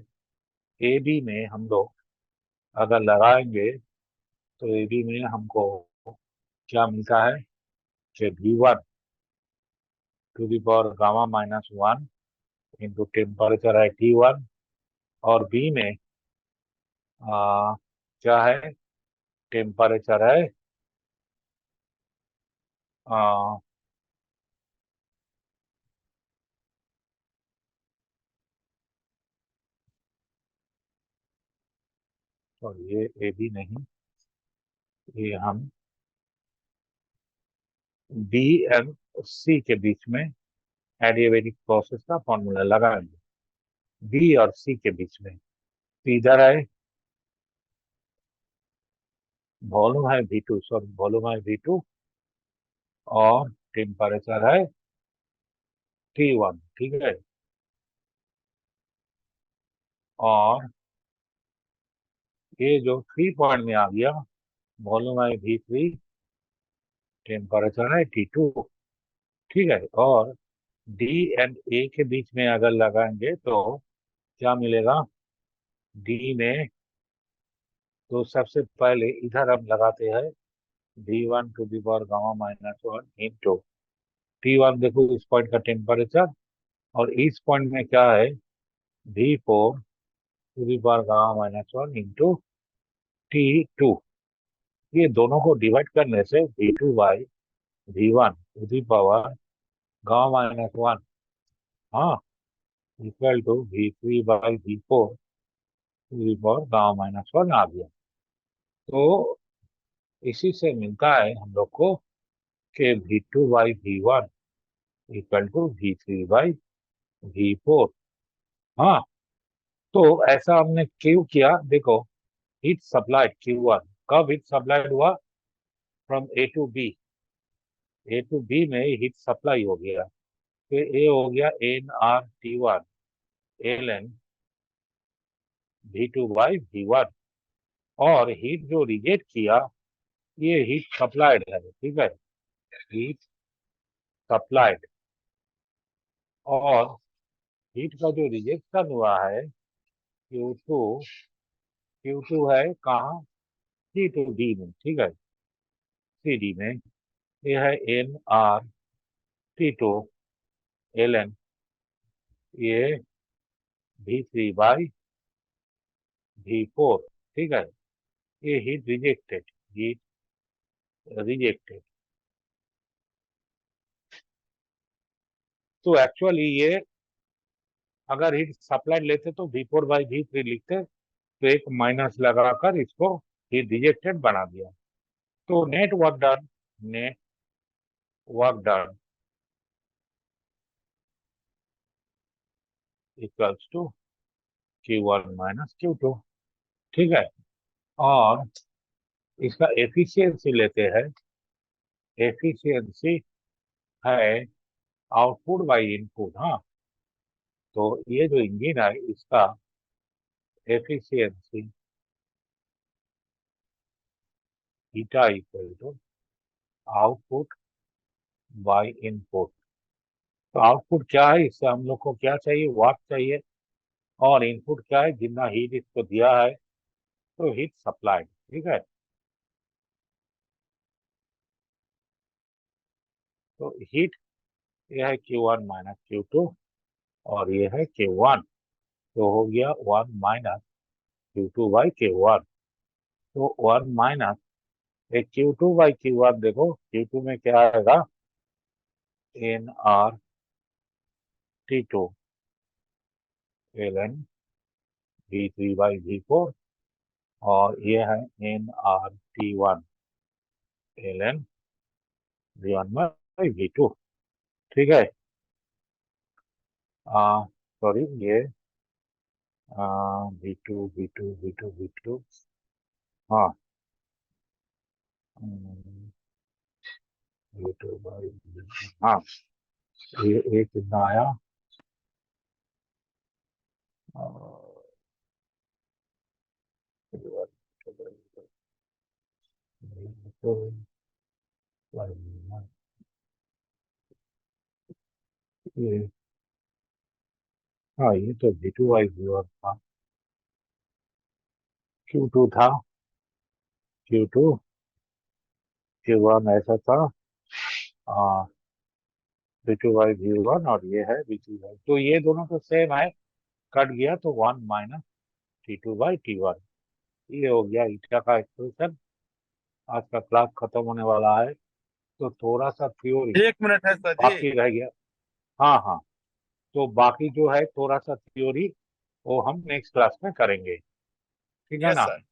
ए बी में हम लोग अगर लगाएंगे तो ए बी में हमको क्या मिलता है कि V1 to the power gamma minus 1 into temperature है T1 और बी में क्या है, टेम्परेचर है आ, तो ये ए बी नहीं, ये हम बी एंड सी के बीच में एडियाबेटिक प्रोसेस का फॉर्मूला लगाएंगे, बी और सी के बीच में। तो इधर है वॉल्यूम है V2, सॉरी वॉल्यूम है V2 और टेम्परेचर है T1, ठीक है। और ये जो 3 पॉइंट में आ गया, वॉल्यूम है V3, टेम्परेचर है T2, ठीक है। और D एंड A के बीच में अगर लगाएंगे तो क्या मिलेगा, D में तो सबसे पहले इधर हम लगाते हैं V1 to the power gamma minus 1 into T1, देखो इस पॉइंट का टेम्परेचर, और इस पॉइंट में क्या है V4 to the power gamma minus 1 into T2। ये दोनों को डिवाइड करने से V2 by V1 to the power gamma minus 1, हाँ, equal to V3 by V4 to the power gamma minus 1 आ गया। तो इसी से मिलता है हम लोग को कि V2 by V1 equal to V3 by V4। हाँ, तो ऐसा हमने क्यों किया, देखो हीट सप्लाइड Q1, कब हीट सप्लाइड हुआ, from A to B, A to B में हीट सप्लाई हो गया, फिर ए हो गया nRT1 ln V2 by V1, और हीट जो रिजेक्ट किया ये हीट सप्लाइड है, ठीक है, हीट सप्लाइड। और हीट का जो रिजेक्शन हुआ है Q2, Q2 है कहाँ, C2D में, ठीक है, CD में, ये है nRT2 ln ये V3 बाई V4, ठीक है, ये हीट रिजेक्टेड, हीट रिजेक्टेड। तो एक्चुअली ये अगर हीट सप्लाइड लेते तो V4 बाई V3 लिखते, तो एक माइनस लगाकर इसको हीट रिजेक्टेड बना दिया। तो net work done, net work done equals to Q1 minus Q2, ठीक है। और इसका एफिशिएंसी लेते हैं, एफिशिएंसी है आउटपुट बाई इनपुट, हाँ, तो ये जो इंजन है इसका efficiency eta equal to output by input. तो आउटपुट क्या है, इससे हम लोग को क्या चाहिए, वाट चाहिए, और इनपुट क्या है, जितना हीट इसको दिया है, तो हीट सप्लाइड, ठीक है। तो हीट ये है Q1 माइनस Q2 और ये है Q1, तो हो गया 1 माइनस Q2 बाई Q1। तो 1 माइनस एक Q2 बाई Q1, देखो Q2 में क्या आएगा, nRT2 ln V3 by V4, और ये है nRT1 ln V1 by V2, ठीक है। सॉरी ये V2 V2 V2 V2, हाँ, V2 बाई हाँ, ये कितना आया, ये हाँ, ये तो V2 बाई V1 था, Q2 था, Q2 Q1 ऐसा था, V2/V1 और ये है V2/, तो ये दोनों तो सेम है, कट गया तो 1 माइनस T2/T1। ये हो गया ईटा का एक्सप्रेशन। आज का क्लास खत्म होने वाला है, तो थोड़ा सा थ्योरी 1 मिनट है सर जी। बाकी रह गया। हाँ हाँ, तो बाकी जो है थोड़ा सा थ्योरी वो हम नेक्स्ट क्लास में करेंगे, ठीक है यस ना। सर।